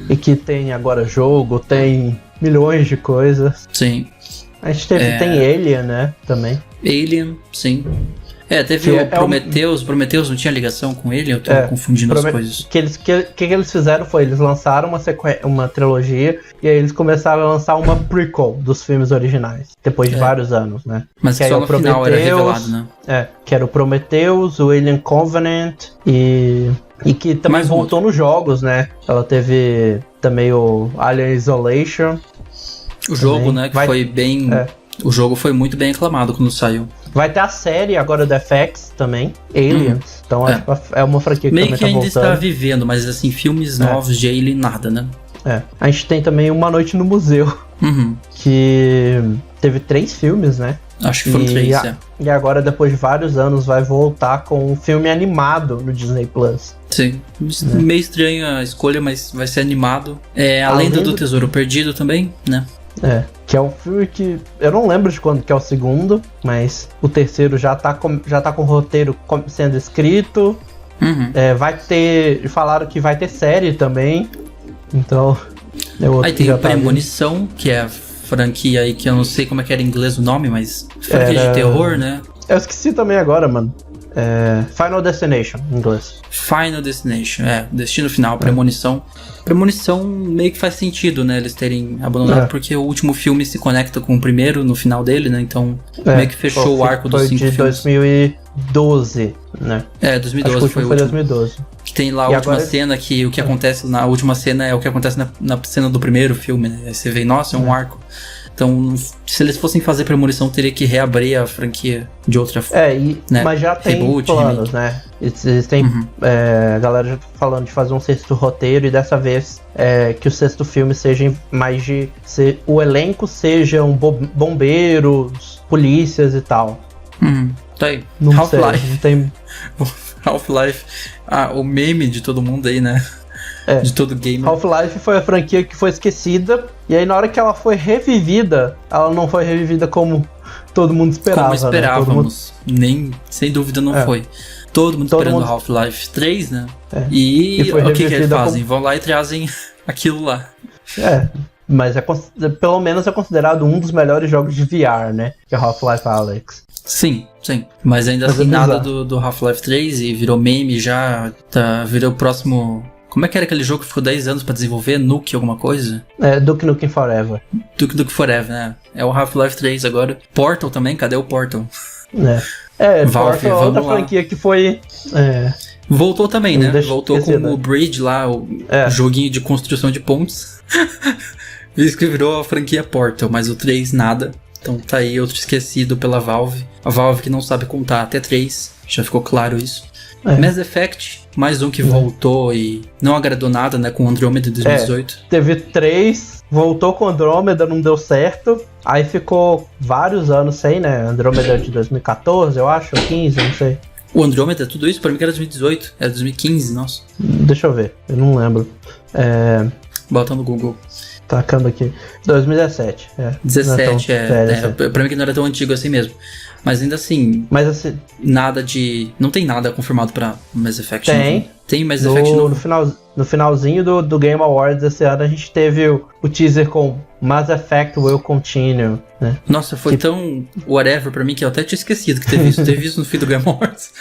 Speaker 2: E que tem agora jogo, tem milhões de coisas.
Speaker 1: Sim.
Speaker 2: A gente tem Alien, né, também.
Speaker 1: Alien, sim. Teve o Prometheus. Prometheus não tinha ligação com Alien? Eu tô confundindo as coisas.
Speaker 2: Que eles fizeram foi, eles lançaram uma trilogia e aí eles começaram a lançar uma prequel dos filmes originais. Depois de vários anos, né?
Speaker 1: Mas que só no final era revelado, né?
Speaker 2: Que era o Prometheus, o Alien Covenant e que também voltou nos jogos, né? Ela teve também o Alien Isolation.
Speaker 1: O jogo, né, que foi bem... O jogo foi muito bem aclamado quando saiu. Vai
Speaker 2: ter a série agora do FX também, Aliens. Então acho que é uma franquia que
Speaker 1: meio
Speaker 2: também
Speaker 1: que ainda
Speaker 2: voltando.
Speaker 1: Está vivendo, mas assim, filmes novos de Alien, nada, né?
Speaker 2: A gente tem também Uma Noite no Museu, que teve 3 filmes, né?
Speaker 1: Acho que foram 3,
Speaker 2: E agora, depois de vários anos, vai voltar com um filme animado no Disney Plus.
Speaker 1: Sim, meio estranho a escolha, mas vai ser animado. A Lenda do Tesouro Perdido também, né?
Speaker 2: Que é um filme que eu não lembro de quando que é o segundo, mas o terceiro já tá com o roteiro sendo escrito. Falaram que vai ter série também, então...
Speaker 1: Aí tem o Premonição, que é a franquia aí que eu não sei como é que era em inglês o nome, mas franquia de terror, né?
Speaker 2: Eu esqueci também agora, mano. Final Destination, em inglês.
Speaker 1: Final Destination, Destino Final, Premonição. Premonição meio que faz sentido, né, eles terem abandonado, porque o último filme se conecta com o primeiro no final dele, né, então meio que fechou o arco dos 5 filmes.
Speaker 2: Foi de 2012, né?
Speaker 1: 2012 foi o último.
Speaker 2: 2012.
Speaker 1: Que tem lá a última cena, que o que acontece na última cena é o que acontece na cena do primeiro filme, né, aí você vê, nossa, é um arco. Então, se eles fossem fazer Premonição, teria que reabrir a franquia de outra forma. Né?
Speaker 2: Mas já tem planos, né? Eles têm a galera já falando de fazer um 6º roteiro e dessa vez que o 6º filme seja mais de... o elenco sejam bombeiros, polícias e tal.
Speaker 1: Tá aí.
Speaker 2: Half-Life. Não tem...
Speaker 1: Half-Life. O meme de todo mundo aí, né? De todo game.
Speaker 2: Half-Life foi a franquia que foi esquecida, e aí na hora que ela foi revivida, ela não foi revivida como todo mundo esperava.
Speaker 1: Como esperávamos. Né? Nem, sem dúvida não foi. Todo mundo esperando Half-Life 3, né? E o que eles fazem? Vão lá e trazem aquilo lá.
Speaker 2: Mas pelo menos é considerado um dos melhores jogos de VR, né? Que é Half-Life Alyx.
Speaker 1: Sim. Mas ainda assim nada do Half-Life 3 e virou meme já, virou o próximo... Como é que era aquele jogo que ficou 10 anos pra desenvolver? Nuke alguma coisa?
Speaker 2: Duke Nukem Forever.
Speaker 1: Duke Forever, né? É o Half-Life 3 agora. Portal também? Cadê o Portal? Valve,
Speaker 2: Portal é outra franquia que foi...
Speaker 1: Voltou também, né? Voltou com
Speaker 2: esquecido.
Speaker 1: o Bridge lá, o joguinho de construção de pontes. Isso que virou a franquia Portal, mas o 3 nada. Então tá aí outro esquecido pela Valve. A Valve que não sabe contar até 3, já ficou claro isso. Mass Effect, mais um que voltou e não agradou nada, né? Com Andromeda de 2018.
Speaker 2: Teve 3, voltou com Andromeda, não deu certo. Aí ficou vários anos sem, né? Andromeda de 2014, eu acho, 15, não sei.
Speaker 1: O Andromeda, tudo isso pra mim que era 2018, era 2015, nossa.
Speaker 2: Deixa eu ver, eu não lembro.
Speaker 1: Bota no Google.
Speaker 2: Tacando aqui. 2017.
Speaker 1: 17, pra mim que não era tão antigo assim mesmo. Mas ainda assim, nada de... Não tem nada confirmado pra Mass Effect novo. Tem Mass Effect novo.
Speaker 2: No finalzinho do Game Awards esse ano, a gente teve o teaser com Mass Effect Will Continue, né?
Speaker 1: Nossa, foi tão whatever pra mim que eu até tinha esquecido que teve isso. Teve isso no fim do Game Awards.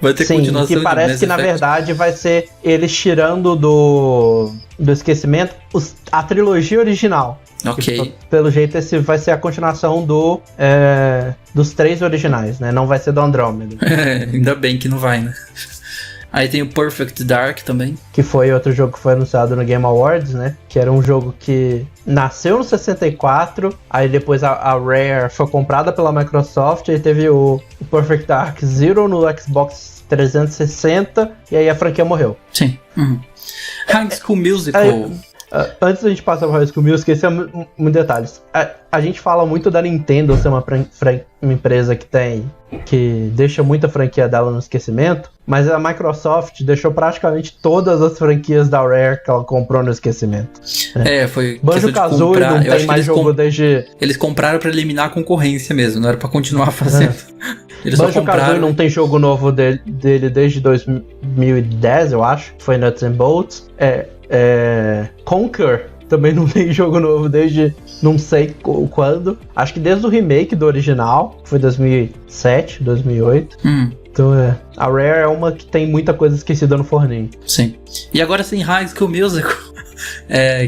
Speaker 1: Vai ter continuação
Speaker 2: que parece que na verdade vai ser eles tirando do esquecimento a trilogia original.
Speaker 1: Ok.
Speaker 2: Pelo jeito esse vai ser a continuação dos 3 originais, né? Não vai ser do Andromeda.
Speaker 1: Ainda bem que não vai, né? Aí tem o Perfect Dark também.
Speaker 2: Que foi outro jogo que foi anunciado no Game Awards, né? Que era um jogo que nasceu no 64, aí depois a Rare foi comprada pela Microsoft, aí teve o Perfect Dark Zero no Xbox 360, e aí a franquia morreu.
Speaker 1: Sim. High School Musical.
Speaker 2: Antes da gente passar pro High School Musical, esse é um detalhes. A gente fala muito da Nintendo ser uma empresa que deixa muita franquia dela no esquecimento, mas a Microsoft deixou praticamente todas as franquias da Rare que ela comprou no esquecimento.
Speaker 1: Foi
Speaker 2: Banjo-Kazooie não tem mais jogo desde...
Speaker 1: Eles compraram pra eliminar a concorrência mesmo, não era pra continuar fazendo.
Speaker 2: Banjo-Kazooie não tem jogo novo dele desde 2010, eu acho, foi Nuts and Bolts. Conker também não tem jogo novo desde não sei quando. Acho que desde o remake do original, que foi 2007, 2008. Então a Rare é uma que tem muita coisa esquecida no forninho.
Speaker 1: Sim. E agora sem High School Musical,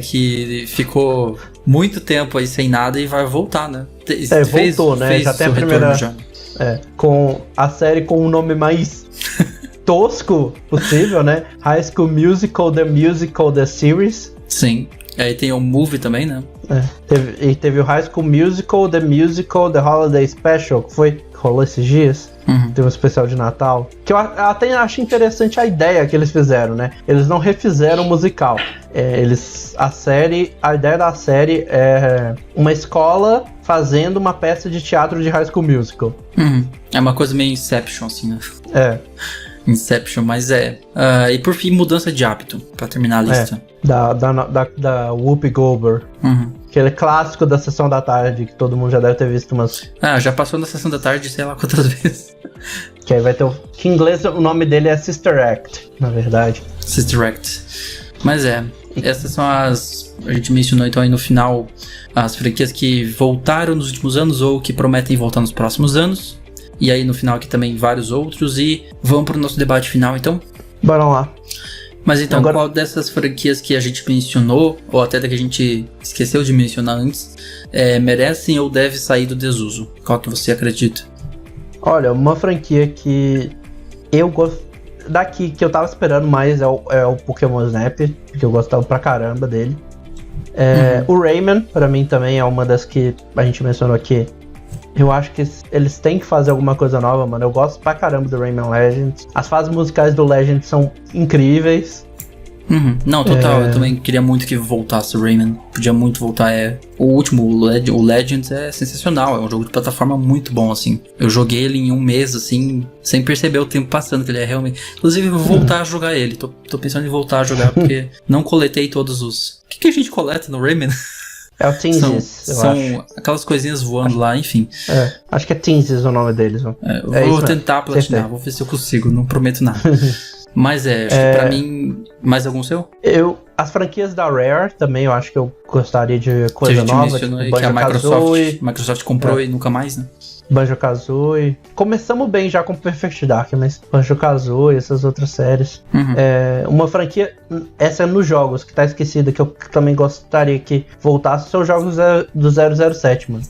Speaker 1: que ficou muito tempo aí sem nada e vai voltar, né?
Speaker 2: Voltou, né? Já tem a primeira... com a série com o nome mais... tosco possível, né? High School Musical, The Series.
Speaker 1: Sim. Aí tem o Movie também, né?
Speaker 2: Teve o High School Musical, The Holiday Special, que rolou esses dias. Teve um especial de Natal. Que eu até acho interessante a ideia que eles fizeram, né? Eles não refizeram o musical. A ideia da série é uma escola fazendo uma peça de teatro de High School Musical.
Speaker 1: É uma coisa meio Inception, assim, né? Inception, mas e por fim, mudança de hábito, pra terminar a lista.
Speaker 2: Da Whoopi Goldberg. Aquele clássico da Sessão da Tarde, que todo mundo já deve ter visto umas...
Speaker 1: já passou na Sessão da Tarde, sei lá quantas vezes.
Speaker 2: Que aí vai ter que em inglês o nome dele é Sister Act, na verdade.
Speaker 1: Sister Act. Mas essas são a gente mencionou então aí no final as franquias que voltaram nos últimos anos ou que prometem voltar nos próximos anos. E aí no final aqui também vários outros. E vamos pro nosso debate final então?
Speaker 2: Bora lá.
Speaker 1: Mas então, agora... qual dessas franquias que a gente mencionou, ou até da que a gente esqueceu de mencionar antes, merecem ou deve sair do desuso? Qual que você acredita?
Speaker 2: Olha, uma franquia que eu gosto... Daqui, que eu tava esperando mais é o Pokémon Snap, porque eu gostava pra caramba dele. O Rayman, pra mim também é uma das que a gente mencionou aqui. Eu acho que eles têm que fazer alguma coisa nova, mano. Eu gosto pra caramba do Rayman Legends. As fases musicais do Legends são incríveis.
Speaker 1: Não, total. Eu também queria muito que voltasse o Rayman. Podia muito voltar. O último, o Legends, é sensacional. É um jogo de plataforma muito bom, assim. Eu joguei ele em um mês, assim, sem perceber o tempo passando, que ele é realmente... Inclusive, eu vou voltar a jogar ele. Tô pensando em voltar a jogar, porque não coletei todos os... O que a gente coleta no Rayman?
Speaker 2: É o Tinsis,
Speaker 1: são aquelas coisinhas voando lá, enfim.
Speaker 2: Acho que é Tinsis o nome deles.
Speaker 1: Eu vou tentar platinar, vou ver se eu consigo, não prometo nada. Mas acho que pra mim, mais algum seu?
Speaker 2: As franquias da Rare também, eu acho que eu gostaria de coisa nova.
Speaker 1: Mencionou tipo, que a Microsoft comprou e nunca mais, né?
Speaker 2: Banjo-Kazooie. Começamos bem já com Perfect Dark, mas Banjo-Kazooie, essas outras séries. Uma franquia, essa é nos jogos, que tá esquecida, que eu também gostaria que voltasse, são os jogos do 007, mano.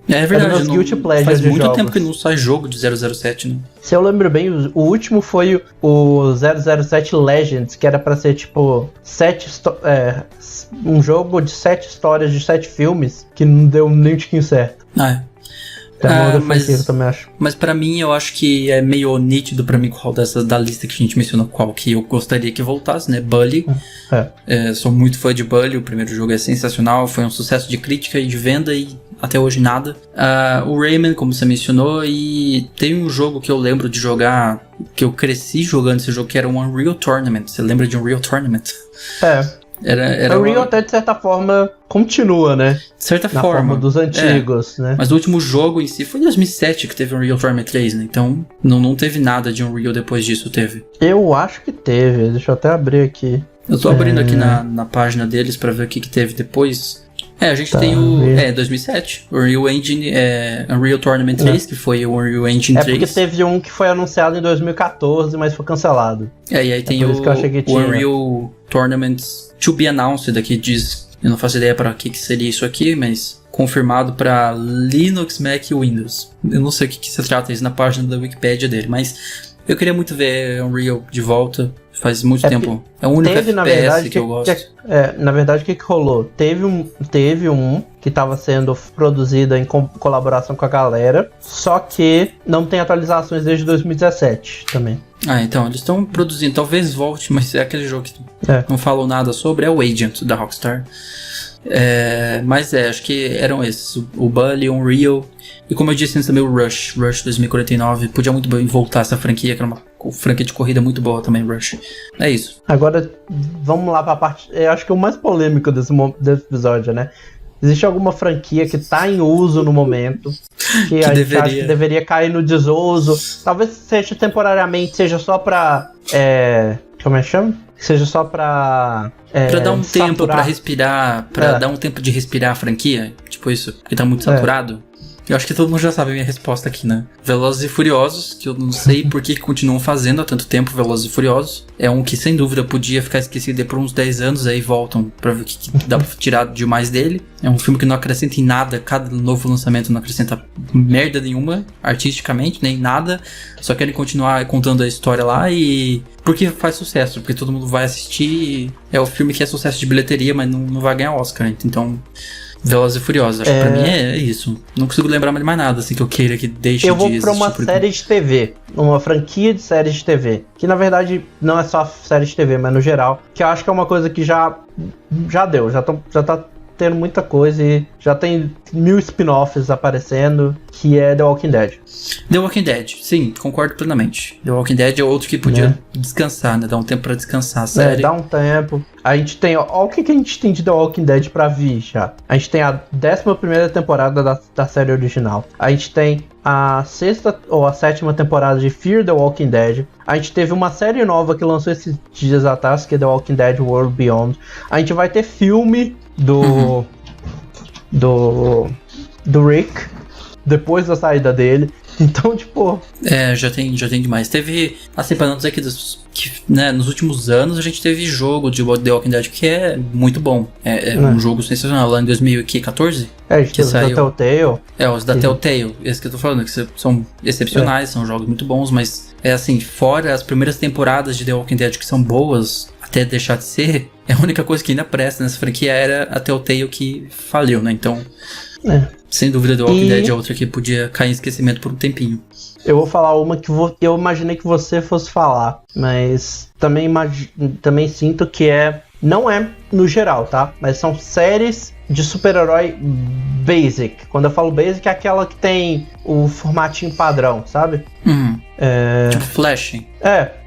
Speaker 1: É verdade,
Speaker 2: das Guilty Pleasures
Speaker 1: faz
Speaker 2: de
Speaker 1: muito
Speaker 2: jogos.
Speaker 1: tempo que não sai jogo de 007, né?
Speaker 2: Se eu lembro bem, o último foi o 007 Legends, que era pra ser tipo um jogo de 7 histórias de 7 filmes, que não deu nem um tiquinho certo. É uma outra franquia que eu também acho.
Speaker 1: Mas pra mim, eu acho que é meio nítido pra mim qual dessas da lista que a gente mencionou, qual que eu gostaria que voltasse, né? Bully. Sou muito fã de Bully, o primeiro jogo é sensacional, foi um sucesso de crítica e de venda e até hoje nada. O Rayman, como você mencionou, e tem um jogo que eu lembro de jogar, que eu cresci jogando esse jogo, que era um Unreal Tournament. Você lembra de Unreal Tournament? Era
Speaker 2: o Unreal até de certa forma continua, né?
Speaker 1: De certa
Speaker 2: Na
Speaker 1: forma
Speaker 2: dos antigos, né?
Speaker 1: Mas o último jogo em si foi em 2007 que teve Unreal Tournament 3, né? Então não teve nada de Unreal depois disso, teve.
Speaker 2: Eu acho que teve, deixa eu até abrir aqui.
Speaker 1: Eu tô abrindo aqui na página deles pra ver o que teve depois. A gente tem o... 2007, Unreal Engine, Unreal Tournament 3, que foi o Unreal Engine 3.
Speaker 2: Porque teve um que foi anunciado em 2014, mas foi cancelado.
Speaker 1: E aí tem o Unreal Tournament To Be Announced, aqui diz... Eu não faço ideia pra que seria isso aqui, mas... confirmado pra Linux, Mac e Windows. Eu não sei o que se trata isso na página da Wikipedia dele, mas... eu queria muito ver Unreal de volta. Faz muito tempo. É o único FPS
Speaker 2: na verdade,
Speaker 1: que eu gosto.
Speaker 2: Na verdade, o que rolou? Teve um que estava sendo produzido em colaboração com a galera, só que não tem atualizações desde 2017 também.
Speaker 1: Então, eles estão produzindo. Talvez volte, mas é aquele jogo que não falam nada sobre. É o Agent da Rockstar. Mas acho que eram esses. O Bully, o Unreal. E como eu disse antes também, o Rush 2049. Podia muito bem voltar essa franquia, que era uma franquia de corrida muito boa também, Rush. É isso.
Speaker 2: Agora, vamos lá pra parte... eu acho que é o mais polêmico desse episódio, né? Existe alguma franquia que tá em uso no momento, que a gente acha que deveria cair no desuso. Talvez seja temporariamente, seja só pra... como é que chama? Seja só pra...
Speaker 1: pra dar um tempo pra respirar, dar um tempo de respirar a franquia, tipo isso, porque tá muito saturado. Eu acho que todo mundo já sabe a minha resposta aqui, né? Velozes e Furiosos, que eu não sei por que continuam fazendo há tanto tempo Velozes e Furiosos. É um que, sem dúvida, podia ficar esquecido por uns 10 anos, aí voltam pra ver o que dá pra tirar demais dele. É um filme que não acrescenta em nada, cada novo lançamento não acrescenta merda nenhuma, artisticamente, nem nada. Só querem continuar contando a história lá e... porque faz sucesso, porque todo mundo vai assistir. É o filme que é sucesso de bilheteria, mas não vai ganhar Oscar, então... Velozes e Furiosos, acho que pra mim é isso. Não consigo lembrar mais nada, assim, que eu queira que deixe de existir.
Speaker 2: Eu vou pra uma série de TV, uma franquia de séries de TV, que na verdade não é só série de TV, mas no geral, que eu acho que é uma coisa que já deu, já tá tendo muita coisa e já tem 1000 spin-offs aparecendo, que é The Walking Dead.
Speaker 1: The Walking Dead, sim, concordo plenamente. The Walking Dead é outro que podia descansar, né? Dar um tempo pra descansar a série.
Speaker 2: Dá um tempo. A gente tem, ó o que a gente tem de The Walking Dead pra vir já. A gente tem a 11ª temporada da série original. A gente tem a 6ª ou a 7ª temporada de Fear the Walking Dead. A gente teve uma série nova que lançou esses dias atrás, que é The Walking Dead World Beyond. A gente vai ter filme do Rick depois da saída dele. Então, tipo...
Speaker 1: já tem demais. Teve, assim, pra não dizer que né, nos últimos anos a gente teve jogo de The Walking Dead que é muito bom. Um jogo sensacional. Lá em 2014,
Speaker 2: a gente teve
Speaker 1: saiu...
Speaker 2: da Telltale.
Speaker 1: Os da Telltale. Esse que eu tô falando, que são excepcionais, são jogos muito bons, mas assim, fora as primeiras temporadas de The Walking Dead que são boas, até deixar de ser, a única coisa que ainda presta nessa franquia era a Telltale que faliu, né? Então... sem dúvida, The Walking Dead é outra que podia cair em esquecimento por um tempinho.
Speaker 2: Eu vou falar uma que eu imaginei que você fosse falar, mas também sinto que não é no geral, tá? Mas são séries de super-herói basic. Quando eu falo basic, é aquela que tem o formatinho padrão, sabe?
Speaker 1: Tipo Flash.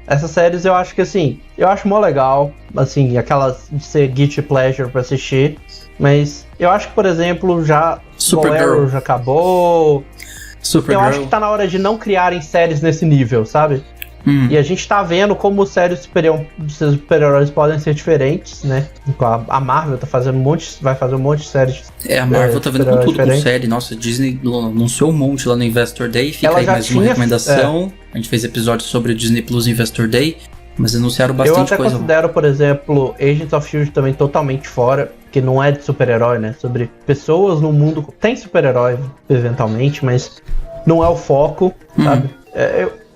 Speaker 2: Essas séries eu acho que assim, eu acho mó legal, assim, aquelas de ser guilty pleasure pra assistir. Mas eu acho que, por exemplo, Supergirl já acabou.
Speaker 1: Supergirl.
Speaker 2: Eu acho que tá na hora de não criarem séries nesse nível, sabe? E a gente tá vendo como séries de super-heróis podem ser diferentes, né? A Marvel tá fazendo vai fazer um monte de séries.
Speaker 1: A Marvel tá vendo com tudo com série. Nossa, a Disney anunciou um monte lá no Investor Day. Fica aí mais uma recomendação. A gente fez episódio sobre o Disney Plus Investor Day. Mas anunciaram bastante coisa.
Speaker 2: Eu até considero, por exemplo, Agents of S.H.I.E.L.D. também totalmente fora. que não é de super-herói, né? Sobre pessoas no mundo. Tem super-herói, eventualmente, mas não é o foco, sabe?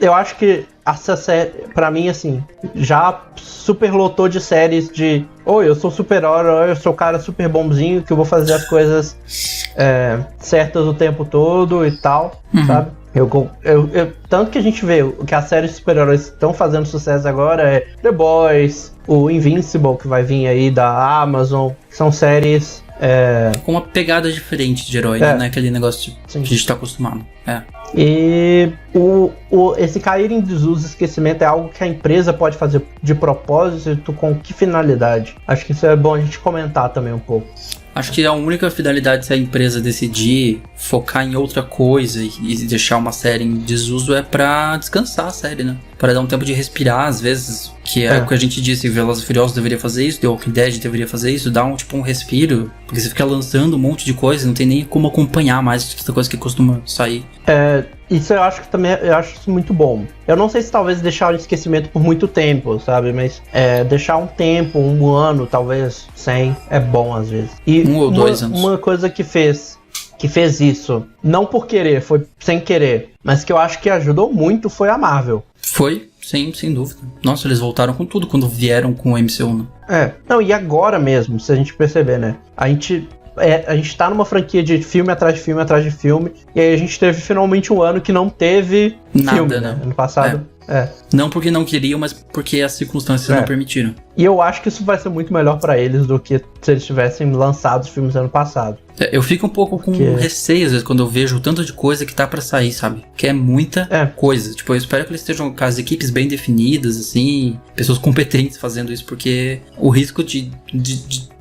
Speaker 2: Eu acho que essa série, pra mim, assim, já superlotou de séries de oi, eu sou super-herói, eu sou o cara super bonzinho, que eu vou fazer as coisas certas o tempo todo e tal, sabe? Tanto que a gente vê que as séries de super-heróis estão fazendo sucesso agora é The Boys, o Invincible, que vai vir aí da Amazon, que são séries...
Speaker 1: com uma pegada diferente de herói, né? Aquele negócio que a gente tá acostumado.
Speaker 2: E esse cair em desuso e esquecimento é algo que a empresa pode fazer de propósito, com que finalidade? Acho que isso é bom a gente comentar também um pouco.
Speaker 1: Acho que a única finalidade, se a empresa decidir focar em outra coisa e deixar uma série em desuso, é pra descansar a série, né? Para dar um tempo de respirar, às vezes, que é o que a gente disse, Velozes e Furiosos deveria fazer isso, The Walking Dead deveria fazer isso, dar um respiro, porque você fica lançando um monte de coisa, não tem nem como acompanhar mais tanta coisa que costuma sair.
Speaker 2: Isso eu acho que também eu acho isso muito bom. Eu não sei se talvez deixar o esquecimento por muito tempo, sabe? Mas deixar um tempo, um ano, talvez 100, é bom às vezes. E
Speaker 1: 1 ou 2 anos.
Speaker 2: Uma coisa que fez isso, não por querer, foi sem querer, mas que eu acho que ajudou muito, foi a Marvel.
Speaker 1: Foi, sim, sem dúvida. Nossa, eles voltaram com tudo quando vieram com o MCU, né?
Speaker 2: Não, e agora mesmo, se a gente perceber, né? A gente tá numa franquia de filme atrás de filme atrás de filme, e aí a gente teve finalmente um ano que não teve
Speaker 1: nada,
Speaker 2: filme, né? Ano passado.
Speaker 1: Não porque não queriam, mas porque as circunstâncias não permitiram.
Speaker 2: E eu acho que isso vai ser muito melhor pra eles do que se eles tivessem lançado os filmes ano passado.
Speaker 1: Eu fico um pouco com receio, às vezes, quando eu vejo o tanto de coisa que tá pra sair, sabe? Que é muita coisa. Tipo, eu espero que eles estejam com as equipes bem definidas, assim, pessoas competentes fazendo isso, porque o risco de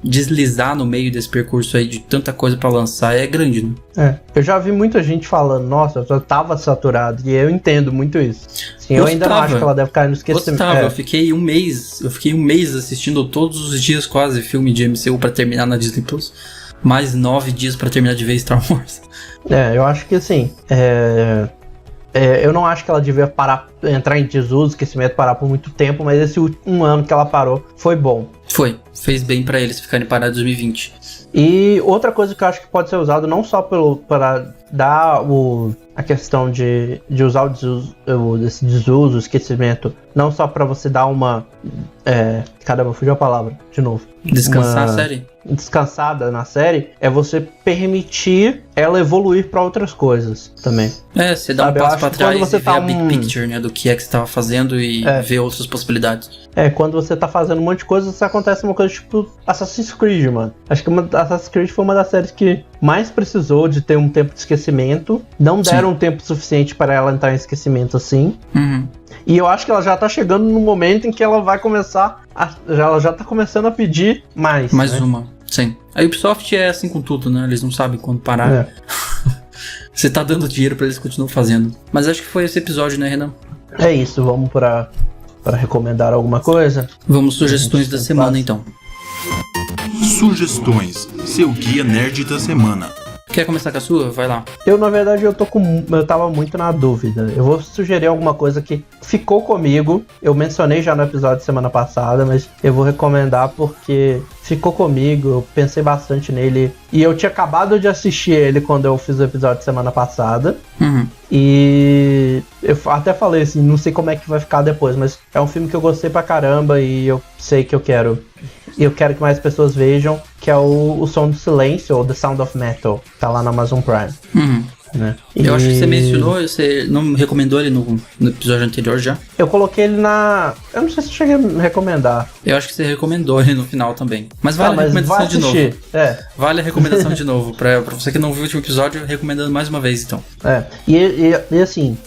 Speaker 1: deslizar no meio desse percurso aí de tanta coisa pra lançar é grande, né?
Speaker 2: Eu já vi muita gente falando, nossa, eu já tava saturado, e eu entendo muito isso. Sim, eu ainda não acho que ela deve cair no esquecimento.
Speaker 1: Eu fiquei um mês assistindo todos os dias quase filme de MCU pra terminar na Disney Plus. Mais 9 dias pra terminar de ver Star Wars.
Speaker 2: Eu acho que assim, eu não acho que ela devia entrar em desuso, esquecimento, parar por muito tempo, mas esse um ano que ela parou foi bom.
Speaker 1: Fez bem pra eles ficarem parados em 2020.
Speaker 2: E outra coisa que eu acho que pode ser usado não só para dar a questão de usar esse desuso, esquecimento, não só para você dar uma... caramba, fugiu a palavra, de novo.
Speaker 1: Descansar a série?
Speaker 2: Descansada na série, é você permitir ela evoluir para outras coisas também.
Speaker 1: Você dá um passo pra trás e vê a big picture, né, do que é que você tava fazendo e ver outras possibilidades.
Speaker 2: Quando você tá fazendo um monte de coisa, acontece uma coisa tipo Assassin's Creed, mano. Acho que Assassin's Creed foi uma das séries que mais precisou de ter um tempo de esquecimento. Não deram um tempo suficiente para ela entrar em esquecimento assim. E eu acho que ela já tá chegando no momento em que ela vai começar ela já tá começando a pedir mais.
Speaker 1: Mais
Speaker 2: né?
Speaker 1: uma, sim. A Ubisoft é assim com tudo, né? Eles não sabem quando parar. Você tá dando dinheiro pra eles continuar fazendo. Mas acho que foi esse episódio, né, Renan?
Speaker 2: É isso, vamos para recomendar alguma coisa?
Speaker 1: Vamos, sugestões da semana, então.
Speaker 3: Sugestões, seu guia nerd da semana.
Speaker 1: Quer começar com a sua? Vai lá.
Speaker 2: Na verdade, eu tava muito na dúvida. Eu vou sugerir alguma coisa que ficou comigo. Eu mencionei já no episódio de semana passada, mas eu vou recomendar porque ficou comigo, eu pensei bastante nele. E eu tinha acabado de assistir ele quando eu fiz o episódio de semana passada. E eu até falei assim, não sei como é que vai ficar depois, mas é um filme que eu gostei pra caramba e eu sei que eu quero que mais pessoas vejam, que é o Som do Silêncio, ou The Sound of Metal, tá lá na Amazon Prime. Né?
Speaker 1: Eu acho que você mencionou, você não me recomendou ele no episódio anterior já?
Speaker 2: Eu coloquei ele eu não sei se eu cheguei a recomendar.
Speaker 1: Eu acho que você recomendou ele no final também. Mas vale a recomendação de novo. Vale a recomendação de novo. Pra você que não viu o último episódio, recomendando mais uma vez, então.
Speaker 2: E assim,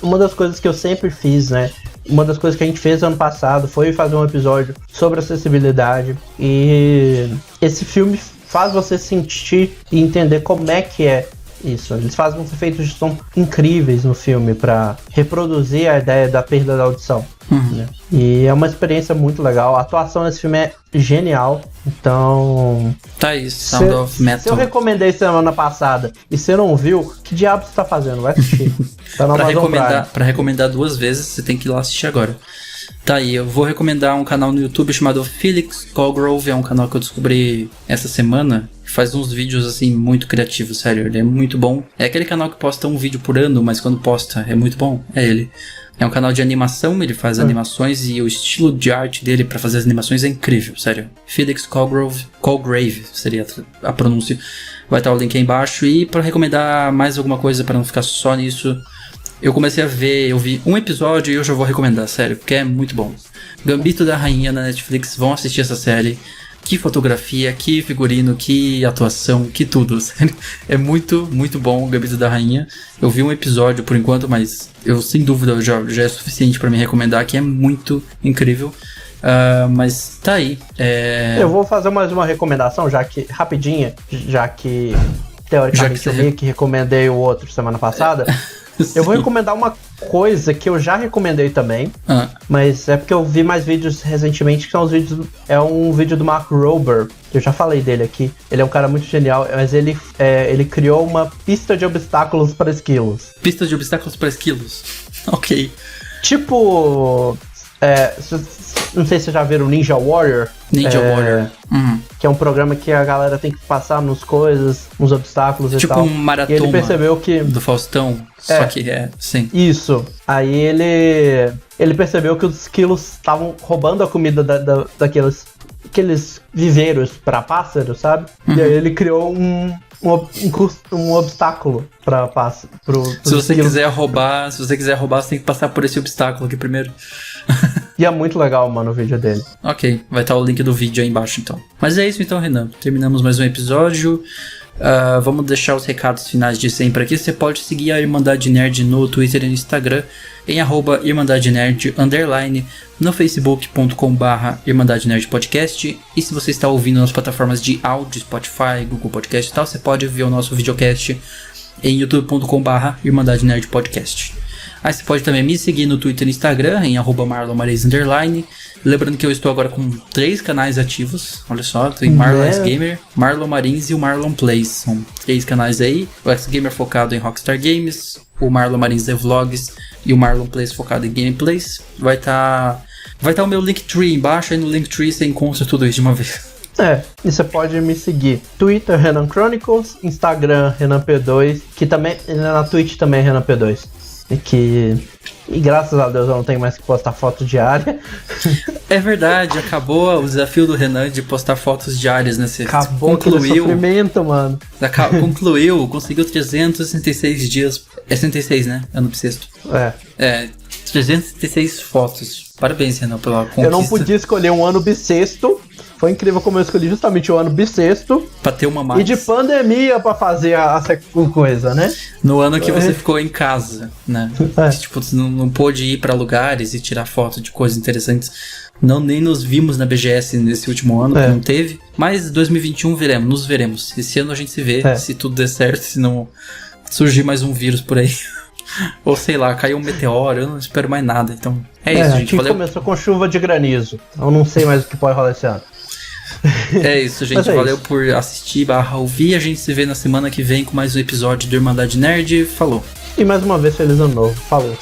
Speaker 2: uma das coisas que eu sempre fiz, né? Uma das coisas que a gente fez ano passado foi fazer um episódio sobre acessibilidade. E esse filme faz você sentir e entender como é que é isso. Eles fazem uns efeitos de som incríveis no filme pra reproduzir a ideia da perda da audição. Né? E é uma experiência muito legal. A atuação nesse filme é genial. Então...
Speaker 1: Tá isso, Sound of Metal.
Speaker 2: Se eu recomendei semana passada e você não viu, que diabo você tá fazendo? Vai assistir. Tá na Amazon Prime.
Speaker 1: Pra recomendar 2 vezes, você tem que ir lá assistir agora. Tá aí, eu vou recomendar um canal no YouTube chamado Felix Colgrove, é um canal que eu descobri essa semana. Faz uns vídeos, assim, muito criativos, sério, ele é muito bom. É aquele canal que posta um vídeo por ano, mas quando posta é muito bom, é ele. É um canal de animação, ele faz animações e o estilo de arte dele pra fazer as animações é incrível, sério. Felix Colgrave seria a pronúncia. Vai estar o link aí embaixo. E pra recomendar mais alguma coisa, pra não ficar só nisso, eu comecei a ver, eu vi um episódio e eu já vou recomendar, sério, porque é muito bom. Gambito da Rainha na Netflix, vão assistir essa série. Que fotografia, que figurino, que atuação, que tudo, sério. É muito, muito bom o Gambito da Rainha. Eu vi um episódio por enquanto, mas eu sem dúvida já é suficiente pra me recomendar, que é muito incrível. Mas tá aí.
Speaker 2: Eu vou fazer mais uma recomendação, rapidinha, já que teoricamente eu meio que recomendei o outro semana passada. Eu vou recomendar uma coisa que eu já recomendei também, mas é porque eu vi mais vídeos recentemente, que são os vídeos... É um vídeo do Mark Rober, que eu já falei dele aqui. Ele é um cara muito genial, mas ele criou uma pista de obstáculos para esquilos.
Speaker 1: Pista de obstáculos para esquilos? Ok.
Speaker 2: Tipo... não sei se vocês já viram Ninja Warrior.
Speaker 1: Ninja Warrior.
Speaker 2: Que é um programa que a galera tem que passar nos obstáculos e tal.
Speaker 1: Tipo um maratona.
Speaker 2: E ele percebeu que...
Speaker 1: do Faustão, só que sim.
Speaker 2: Isso. Aí ele percebeu que os esquilos estavam roubando a comida daqueles viveiros para pássaros, sabe? E aí ele criou um obstáculo para pássaros.
Speaker 1: Se você quiser roubar, você tem que passar por esse obstáculo aqui primeiro.
Speaker 2: E é muito legal, mano, o vídeo dele.
Speaker 1: Ok, vai estar o link do vídeo aí embaixo, então. Mas é isso então, Renan. Terminamos mais um episódio. Vamos deixar os recados finais de sempre aqui. Você pode seguir a Irmandade Nerd no Twitter e no Instagram em @IrmandadeNerd_, no facebook.com/Irmandade Nerd Podcast. E se você está ouvindo nas plataformas de áudio, Spotify, Google Podcast e tal, você pode ver o nosso videocast em youtube.com/Irmandade Nerd Podcast. Aí você pode também me seguir no Twitter e no Instagram em @MarlonMarins_. Lembrando que eu estou agora com 3 canais ativos. Olha só, tem Marlon X Gamer, Marlon Marins e o Marlon Plays. São 3 canais aí. O X Gamer focado em Rockstar Games, o Marlon Marins Vlogs e o Marlon Plays focado em gameplays. Vai estar o meu Linktree embaixo. Aí no Linktree você encontra tudo isso de uma vez.
Speaker 2: E você pode me seguir Twitter, Renan Chronicles, Instagram, Renan P2, que também, na Twitch também, Renan P2. E graças a Deus eu não tenho mais que postar foto diária.
Speaker 1: É verdade, acabou o desafio do Renan de postar fotos diárias, né? Você
Speaker 2: concluiu. Sofrimento, mano.
Speaker 1: Conseguiu 366 dias. É 106, né? Ano bissexto. 366 fotos. Parabéns, Renan, pela conquista.
Speaker 2: Eu não podia escolher um ano bissexto. Foi incrível como eu escolhi justamente o ano bissexto.
Speaker 1: Pra ter uma mais.
Speaker 2: E de pandemia pra fazer a coisa, né?
Speaker 1: No ano que você ficou em casa, né? Tipo, você não pôde ir pra lugares e tirar foto de coisas interessantes. Nem nos vimos na BGS nesse último ano, que não teve. Mas 2021 nos veremos. Esse ano a gente se vê, se tudo der certo, se não surgir mais um vírus por aí. Ou sei lá, caiu um meteoro, eu não espero mais nada. Então, é isso, gente.
Speaker 2: Aqui começou com chuva de granizo. Eu não sei mais o que pode rolar esse ano.
Speaker 1: É isso, gente. Valeu por assistir, ouvir. A gente se vê na semana que vem com mais um episódio do Irmandade Nerd. Falou.
Speaker 2: E mais uma vez, feliz ano novo. Falou.